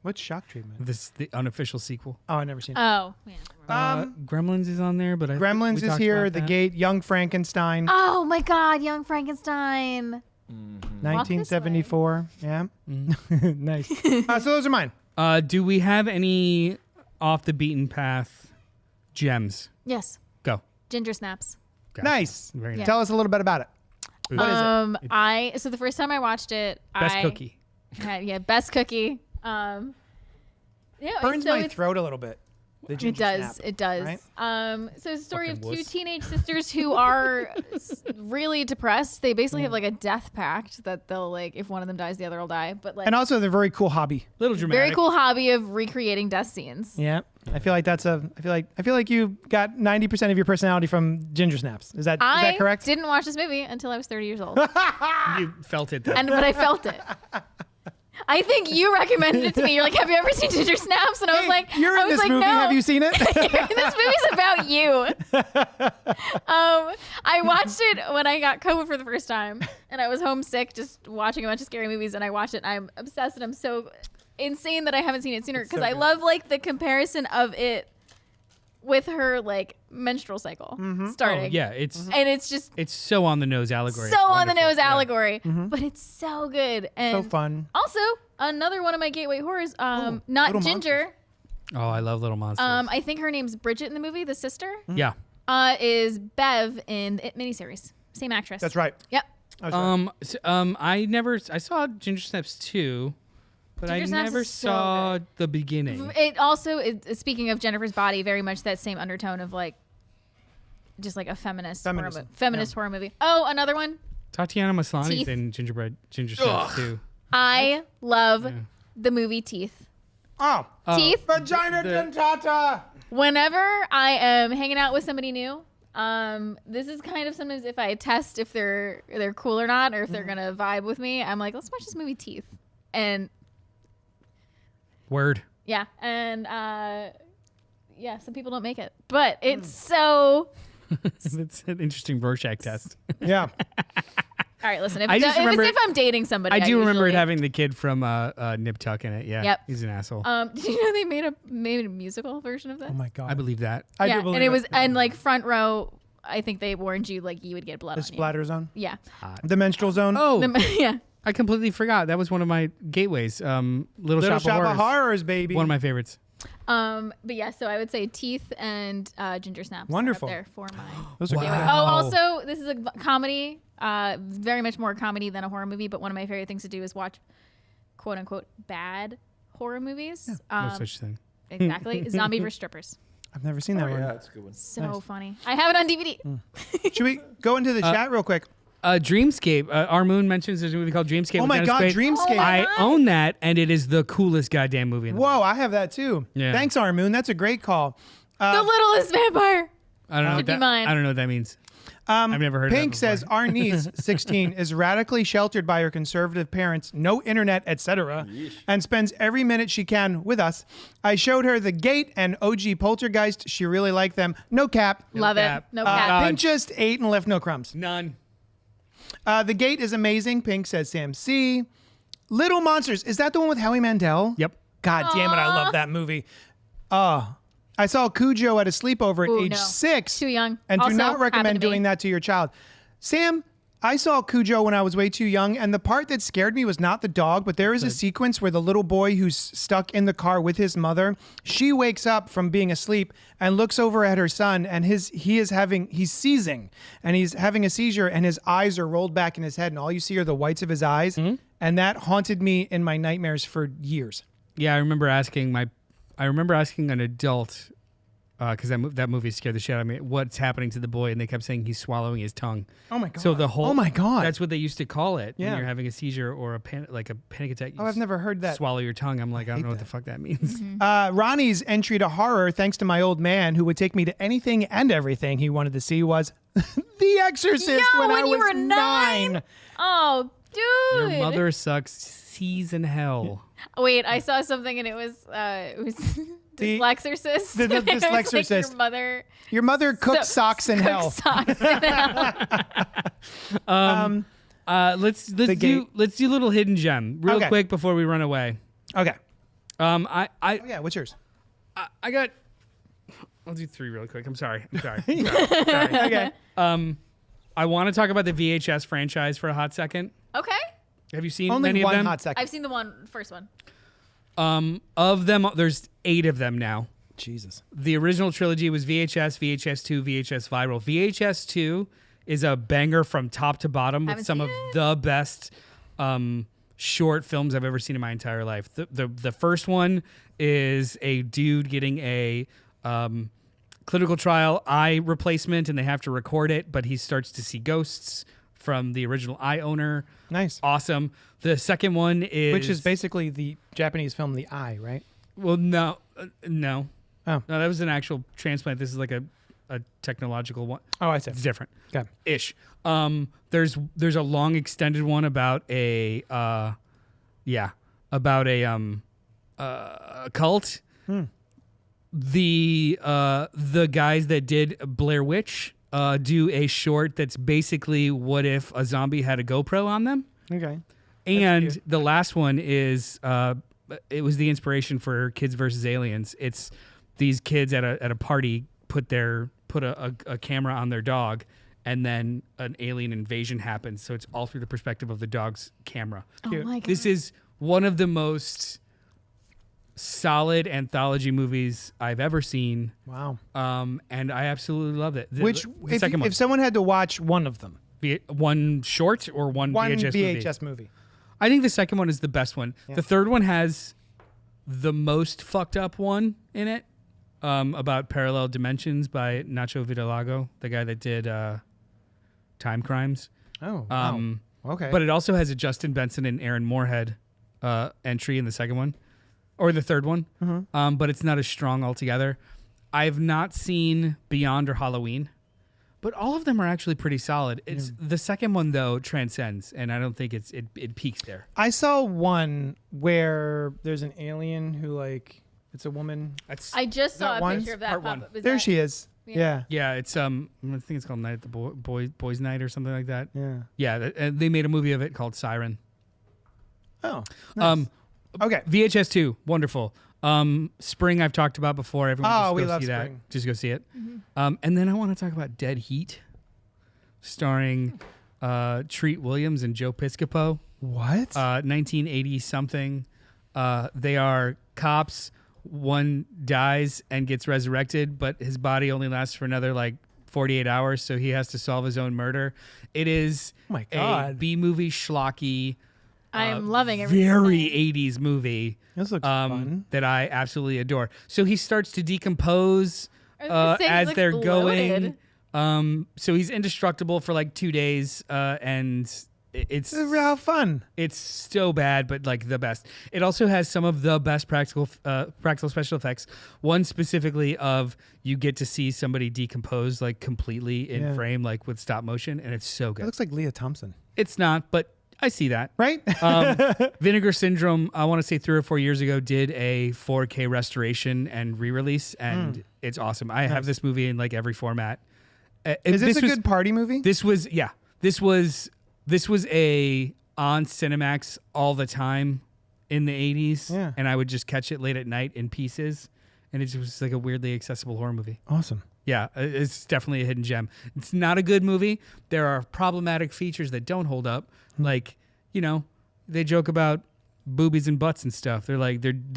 A: What's shock treatment?
C: this the unofficial sequel.
A: Oh, I never seen it.
B: Oh yeah.
C: Gremlins is on there, but I think
A: Gremlins
C: we
A: is
C: talked
A: here.
C: about
A: The
C: that.
A: Gate. Young Frankenstein.
B: Oh my god, Young Frankenstein.
A: 1974. Yeah. Nice. So those are mine.
C: Do we have any off the beaten path gems?
B: Yes.
C: Go.
B: Ginger snaps.
C: Gotcha.
A: Nice.
C: Very nice.
A: Tell us a little bit about it. What is it?
B: So the first time I watched it,
C: Best
B: I
C: cookie.
B: had, best cookie. Yeah,
A: Burns
B: so
A: my
B: it's-
A: throat a little bit. The
B: It
A: ginger
B: does.
A: snap,
B: It does.
A: right?
B: So it's a story
C: Fucking
B: of two
C: wuss.
B: teenage sisters who are really depressed. They basically have like a death pact that they'll like, if one of them dies, the other will die. But like,
A: And also the very cool hobby.
C: Little dramatic.
B: very cool hobby of recreating death scenes.
A: Yeah. I feel like I feel like you got 90% of your personality from ginger snaps. Is that correct?
B: I didn't watch this movie until I was 30 years old,
C: You felt it. Though.
B: but I felt it. I think you recommended it to me. You're like, have you ever seen Ginger Snaps? And I was
A: Hey,
B: like,
A: you're
B: I
A: in
B: was
A: this
B: like,
A: movie.
B: no.
A: Have you seen it?
B: This movie's about you. I watched it when I got COVID for the first time, and I was homesick, just watching a bunch of scary movies. And I watched it, and I'm obsessed, and I'm so insane that I haven't seen it sooner because
A: so
B: I
A: good.
B: love like the comparison of it with her like menstrual cycle starting.
C: Oh, yeah, it's
B: And it's just
C: it's so on the nose allegory.
B: so
C: It's
B: on the
C: wonderful.
B: nose
C: Yeah.
B: allegory, but it's so good and
A: So fun.
B: Also, another one of my gateway horrors, not
A: Little
B: Ginger.
C: Oh, I love Little Monsters.
B: I think her name's Bridget in the movie, the sister.
C: yeah.
B: Is Bev in the It miniseries. Same actress.
A: That's right.
B: Yep.
A: That's right.
C: I saw Ginger Snaps 2, but
B: Ginger
C: I
B: Snaps
C: never
B: is so
C: saw the beginning.
B: It also, speaking of Jennifer's Body, very much that same undertone of like, just like a
A: Feminism.
B: horror movie. Oh, another one.
C: Tatiana Maslany's
B: Teeth.
C: in Ginger Snaps 2.
B: I love the movie Teeth.
A: Oh.
B: Teeth.
A: Vagina dentata.
B: Whenever I am hanging out with somebody new, this is kind of sometimes if I test if they're cool or not, or if they're gonna vibe with me, I'm like, let's watch this movie Teeth, and
C: Word.
B: yeah, and some people don't make it, but it's so.
C: It's an interesting Rorschach test.
A: Yeah.
B: All right, listen. If,
C: I just
B: if
C: remember-
B: it's if I'm dating somebody,
C: I do remember
B: usually,
C: it having the kid from Nip Tuck in it. Yeah.
B: Yep.
C: He's an asshole.
B: Did you know they made a musical version of this?
A: Oh my God.
C: I believe that.
A: I
B: yeah,
A: do believe
B: and it was and like front row. I think they warned you like you would get blood
A: the
B: on
A: splatter zone.
B: you. Yeah.
A: The menstrual zone.
C: Oh,
B: Yeah.
C: I completely forgot. That was one of my gateways. Little
A: Little
C: Shop of Horrors.
A: baby.
C: One of my favorites.
B: But yeah, so I would say Teeth and Ginger Snaps.
A: Wonderful.
B: Are up there for mine.
A: Those are
C: Wow.
A: good.
B: Oh, also, this is a comedy. Very much more comedy than a horror movie. But one of my favorite things to do is watch, quote unquote, bad horror movies.
C: No such thing.
B: Exactly. Zombie vs. Strippers.
A: I've never seen that one.
D: Yeah, that's a good one.
B: So funny. I have it on DVD.
A: Should we go into the chat real quick?
C: Dreamscape. Our Moon mentions there's a movie called Dreamscape.
A: Oh
C: with
A: my
C: Dennis
A: God,
C: Quaid.
A: Dreamscape.
C: I own that, and it is the coolest goddamn movie in the world.
A: Whoa, I have that too.
C: Yeah.
A: Thanks, Armoon. That's a great call.
B: The Littlest Vampire.
C: I don't know. What
B: Should be
C: that,
B: mine.
C: I don't know what that means. I've never heard
A: Pink
C: of that before.
A: says our niece, 16, is radically sheltered by her conservative parents, no internet, etc., and spends every minute she can with us. I showed her The Gate and OG Poltergeist. She really liked them. No cap.
B: Love
C: cap.
B: it. No
C: God.
B: cap.
A: Pink just ate and left no crumbs.
C: None.
A: The Gate is amazing. Pink says Sam C. Little Monsters. Is that the one with Howie Mandel?
C: Yep.
A: God damn it, I love that movie. I saw Cujo at a sleepover at
B: Ooh,
A: age
B: no.
A: 6.
B: Too young.
A: And
B: Also
A: do not
B: happened
A: recommend
B: to me.
A: doing that to your child. Sam, I saw Cujo when I was way too young, and the part that scared me was not the dog, but there is a sequence where the little boy who's stuck in the car with his mother, she wakes up from being asleep and looks over at her son, and he's seizing, and he's having a seizure, and his eyes are rolled back in his head, and all you see are the whites of his eyes, and that haunted me in my nightmares for years.
C: Yeah, I remember asking an adult because that movie scared the shit out of me. What's happening to the boy? And they kept saying he's swallowing his tongue.
A: Oh my God.
C: So the whole
A: Oh my God.
C: that's what they used to call it
A: Yeah.
C: when you're having a seizure or a panic attack. You
A: Oh, I've
C: just
A: never heard that.
C: Swallow your tongue. I'm like, I don't know what the fuck that means.
A: Ronnie's entry to horror, thanks to my old man who would take me to anything and everything he wanted to see, was The Exorcist when I
B: you
A: was
B: were 9. Oh, dude.
C: Your mother sucks. Seas in hell.
B: Wait, I saw something and it was
A: The-
B: Dyslexorcist.
A: the
B: It was like
A: Dyslexorcist.
B: your mother
A: Your mother cooked
B: So-
A: socks in
B: cooked
A: hell.
B: socks in hell.
C: Let's
A: Gate.
C: do a little hidden gem real
A: Okay.
C: quick before we run away.
A: Okay.
C: I
A: Oh, yeah, what's yours?
C: I got. I'll do 3 really quick. I'm sorry.
A: Okay.
C: I want to talk about the VHS franchise for a hot second.
B: Okay.
C: Have you seen
A: Only
C: many
A: one
C: of them?
A: hot second.
B: I've seen the first one.
C: Of them, there's 8 of them now.
A: Jesus.
C: The original trilogy was VHS, VHS2, VHS Viral. VHS2 is a banger from top to bottom with
B: Haven't
C: some of
B: seen it.
C: the best short films I've ever seen in my entire life. The first one is a dude getting a clinical trial eye replacement, and they have to record it, but he starts to see ghosts from the original eye owner.
A: Nice.
C: Awesome. The second one is...
A: Which is basically the Japanese film The Eye, right?
C: Well, no. No.
A: Oh.
C: No, that was an actual transplant. This is like a technological one.
A: Oh, I see.
C: It's different.
A: Okay.
C: Ish. There's a long extended one about a cult. The guys that did Blair Witch do a short that's basically what if a zombie had a GoPro on them.
A: Okay.
C: And the last one is it was the inspiration for Kids versus Aliens. It's these kids at a party put a camera on their dog, and then an alien invasion happens. So it's all through the perspective of the dog's camera.
B: Oh my God.
C: This is one of the most solid anthology movies I've ever seen.
A: Wow.
C: And I absolutely loved it.
A: If someone had to watch one of them,
C: one short or one
A: VHS movie.
C: I think the second one is the best one. Yeah. The third one has the most fucked up one in it, about parallel dimensions by Nacho Vidalago, the guy that did Time Crimes.
A: Oh, wow. Okay.
C: But it also has a Justin Benson and Aaron Moorhead entry in the second one, or the third one.
A: Mm-hmm.
C: But it's not as strong altogether. I've not seen Beyond or Halloween, but all of them are actually pretty solid. It's the second one though transcends, and I don't think it peaks there.
A: I saw one where there's an alien who it's a woman.
B: I just saw a picture of that.
C: Part one.
A: There she is. Yeah.
C: Yeah, it's I think it's called Night at the Boys Night or something like that.
A: Yeah.
C: Yeah, and they made a movie of it called Siren.
A: Oh. Nice. Okay.
C: VHS 2, wonderful. Spring I've talked about before. Everyone
A: we
C: just go
A: love
C: see
A: Spring.
C: that. Just go see it. And then I want to talk about Dead Heat, starring Treat Williams and Joe Piscopo.
A: What?
C: 1980 something. They are cops. One dies and gets resurrected, but his body only lasts for another 48 hours, so he has to solve his own murder. It is a B-movie schlocky.
B: I'm loving everything.
C: Very 80s movie.
A: This looks fun.
C: That I absolutely adore. So he starts to decompose as they're
B: bloated.
C: going. So he's indestructible for 2 days, and it's
A: real fun.
C: It's so bad, but the best. It also has some of the best practical special effects. One specifically of you get to see somebody decompose completely in frame, with stop motion, and it's so good.
A: It looks like Leah Thompson.
C: It's not, but I see that.
A: Right?
C: Vinegar Syndrome, I want to say 3 or 4 years ago, did a 4K restoration and re-release, and it's awesome. I have this movie in every format.
A: Is this a good party movie?
C: This was a on Cinemax all the time in the 80s, and I would just catch it late at night in pieces, and it was a weirdly accessible horror movie.
A: Awesome.
C: Yeah, it's definitely a hidden gem. It's not a good movie. There are problematic features that don't hold up. They joke about boobies and butts and stuff. They're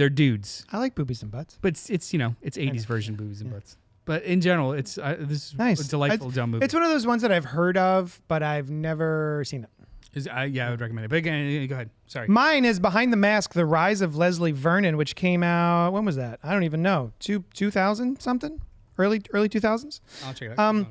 C: dudes.
A: I like boobies and butts.
C: But it's 80s version boobies and butts. But in general, it's this is
A: nice.
C: A delightful dumb movie.
A: It's one of those ones that I've heard of, but I've never seen it.
C: I would recommend it. But again, go ahead. Sorry.
A: Mine is Behind the Mask: The Rise of Leslie Vernon, which came out. When was that? I don't even know. 2000 something. Early 2000s.
C: I'll check it out.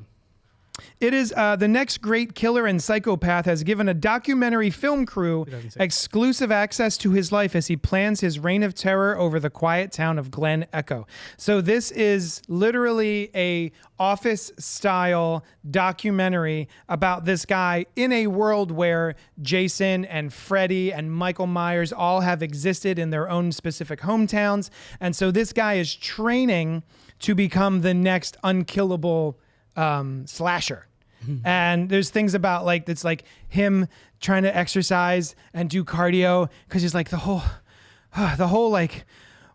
A: It is the next great killer and psychopath has given a documentary film crew exclusive access to his life as he plans his reign of terror over the quiet town of Glen Echo. So this is literally a Office-style documentary about this guy in a world where Jason and Freddy and Michael Myers all have existed in their own specific hometowns. And so this guy is training to become the next unkillable slasher. And there's things about it's him trying to exercise and do cardio because he's the whole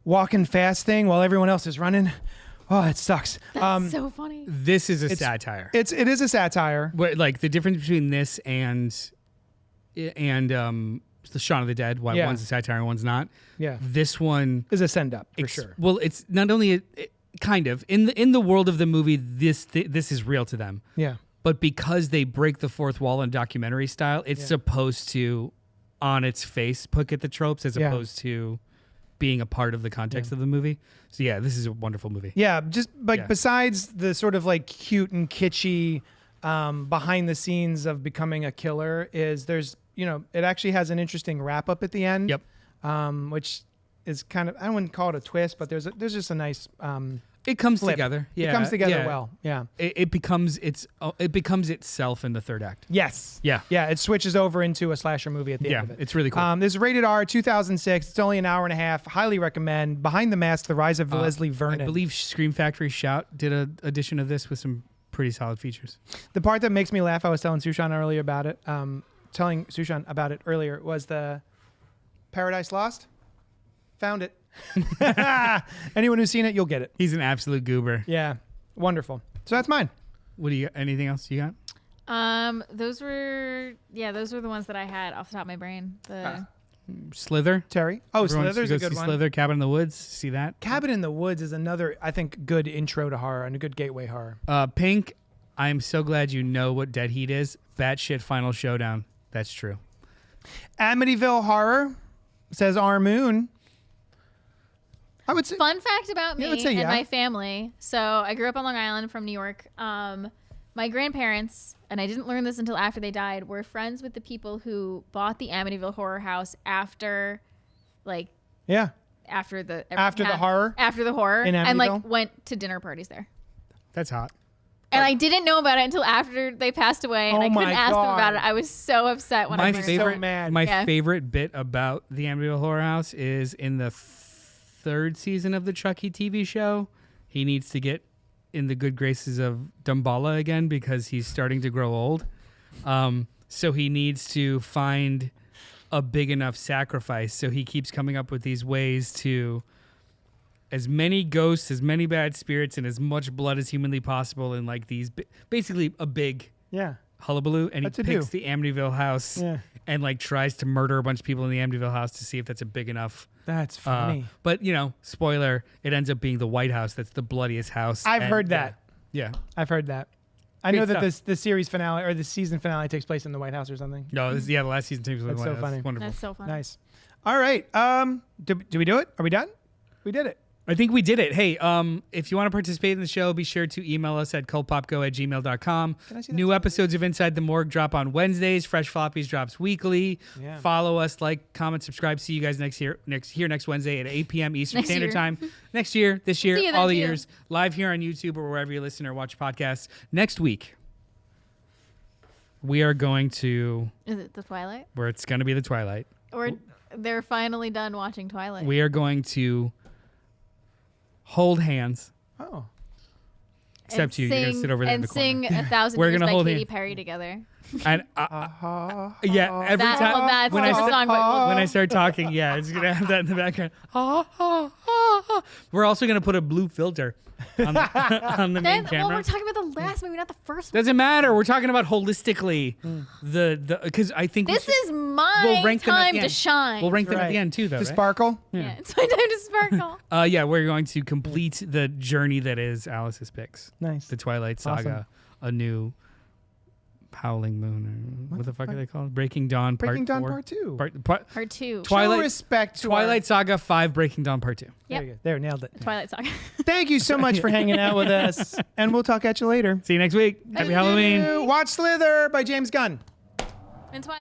A: walking fast thing while everyone else is running. Oh, it sucks.
B: That's so funny.
C: This is a satire.
A: It is a satire.
C: But the difference between this and the Shaun of the Dead, why one's a satire and one's not.
A: Yeah.
C: This one
A: is a send up for sure.
C: Well, it's not only kind of in the world of the movie, this is real to them.
A: Yeah.
C: But because they break the fourth wall in documentary style, it's supposed to, on its face, poke at the tropes as opposed to being a part of the context of the movie. So yeah, this is a wonderful movie.
A: Yeah, just like
C: Yeah.
A: besides the sort of like cute and kitschy behind the scenes of becoming a killer, there's it actually has an interesting wrap up at the end.
C: Yep.
A: Which is kind of, I wouldn't call it a twist, but there's just a nice
C: It comes
A: flip.
C: together. Yeah,
A: It comes together
C: yeah.
A: well. Yeah.
C: It becomes itself in the third act.
A: Yes.
C: Yeah.
A: Yeah. It switches over into a slasher movie at the
C: Yeah,
A: end of it.
C: it's really cool.
A: This is rated R, 2006. It's only an hour and a half. Highly recommend. Behind the Mask: The Rise of Leslie Vernon.
C: I believe Scream Factory Shout did an edition of this with some pretty solid features.
A: The part that makes me laugh, I was telling Sushan earlier about it. Was the Paradise Lost. Found it. Anyone who's seen it, you'll get it.
C: He's an absolute goober.
A: Yeah. Wonderful. So that's mine.
C: What do you? Anything else you got?
B: Those were the ones that I had off the top of my brain.
C: Slither.
A: Terry. Oh,
C: Everyone
A: Slither's
C: should
A: a
C: go
A: good
C: see
A: one.
C: Slither, Cabin in the Woods. See that?
A: Cabin in the Woods is another, I think, good intro to horror and a good gateway horror.
C: Pink. I'm so glad you know what Dead Heat is. Batshit Final Showdown. That's true.
A: Amityville Horror, says R Moon. I would say.
B: Fun fact about me
A: I would say
B: and
A: yeah.
B: my family. So I grew up on Long Island from New York. My grandparents, and I didn't learn this until after they died, were friends with the people who bought the Amityville Horror House after the
A: Yeah.
B: after the
A: horror?
B: after the horror,
A: In
B: and
A: Amityville?
B: went to dinner parties there.
C: That's hot.
B: And I didn't know about it until after they passed away, and
A: Oh
B: I couldn't
A: my
B: ask them about
A: God.
B: it. I was so upset when I
C: My
B: learned.
C: favorite,
A: so mad.
C: my
B: Yeah.
C: favorite bit about the Amityville Horror House is in the third season of the Chucky TV show. He needs to get in the good graces of Dumbala again because he's starting to grow old. So he needs to find a big enough sacrifice. So he keeps coming up with these ways to as many ghosts, as many bad spirits, and as much blood as humanly possible in like these, basically a big
A: Yeah.
C: hullabaloo, and he
A: What to
C: picks
A: do?
C: the Amityville house
A: Yeah.
C: and like tries to murder a bunch of people in the Amityville house to see if that's a big enough.
A: That's funny.
C: But spoiler, it ends up being the White House that's the bloodiest house.
A: I've
C: and-
A: heard that.
C: Yeah.
A: I've heard that. I
C: Great
A: know that
C: stuff.
A: the series finale or the season finale takes place in the White House or something.
C: No, the last season takes place in
A: That's
C: the
A: so
C: White House.
A: funny.
C: Wonderful.
B: That's so fun.
A: Nice. All right. Do we do it? Are we done? We did it.
C: I think we did it. Hey, if you want to participate in the show, be sure to email us at cultpopgo@gmail.com.
A: Can I see that
C: New
A: slide?
C: episodes of Inside the Morgue drop on Wednesdays. Fresh Floppies drops weekly.
A: Yeah.
C: Follow us, like, comment, subscribe. See you guys next Wednesday at 8 p.m. Eastern
B: Next
C: Standard
B: year.
C: Time. Next year, this year,
B: See you then,
C: all the
B: too.
C: years. Live here on YouTube or wherever you listen or watch podcasts. Next week, we are going to
B: Is it the Twilight?
C: where it's going to be the Twilight.
B: Or they're finally done watching Twilight?
C: We are going to hold hands.
A: Oh.
C: Except you're going to sit over there in the corner.
B: And sing 1,000
C: We're
B: Years
C: gonna
B: by
C: hold
B: Katy
C: hand.
B: Perry together.
C: And yeah, every
B: That,
C: time
B: well, that's
C: when
B: the
C: I start,
B: song, but
C: when I start talking, yeah, it's gonna have that in the background. We're also gonna put a blue filter on the main
B: then,
C: camera.
B: we're talking about the last movie, not the first one.
C: Doesn't matter. We're talking about holistically the because I think
B: This is
C: we'll
B: my
C: rank them at
B: time
C: the
B: to
C: end.
B: shine.
C: We'll rank them at
A: Right.
C: the end too, though.
A: To
C: right?
A: sparkle.
B: Yeah, it's my time to sparkle.
C: Yeah, we're going to complete the journey that is Alice's picks.
A: Nice.
C: The Twilight Saga, a new Howling Moon. Or what the fuck are they called? Breaking Dawn Part
A: Breaking Dawn
C: 4?
A: Part 2.
B: Part 2.
C: Twilight
A: Show respect to
C: Twilight Saga 5 Breaking Dawn Part 2.
A: There
B: Yep.
A: you go. There, nailed it.
B: Twilight Saga.
A: Thank you so much for hanging out with us, and we'll talk at you later.
C: See you next week. Happy Halloween.
A: Watch Slither by James Gunn.
B: And Twilight.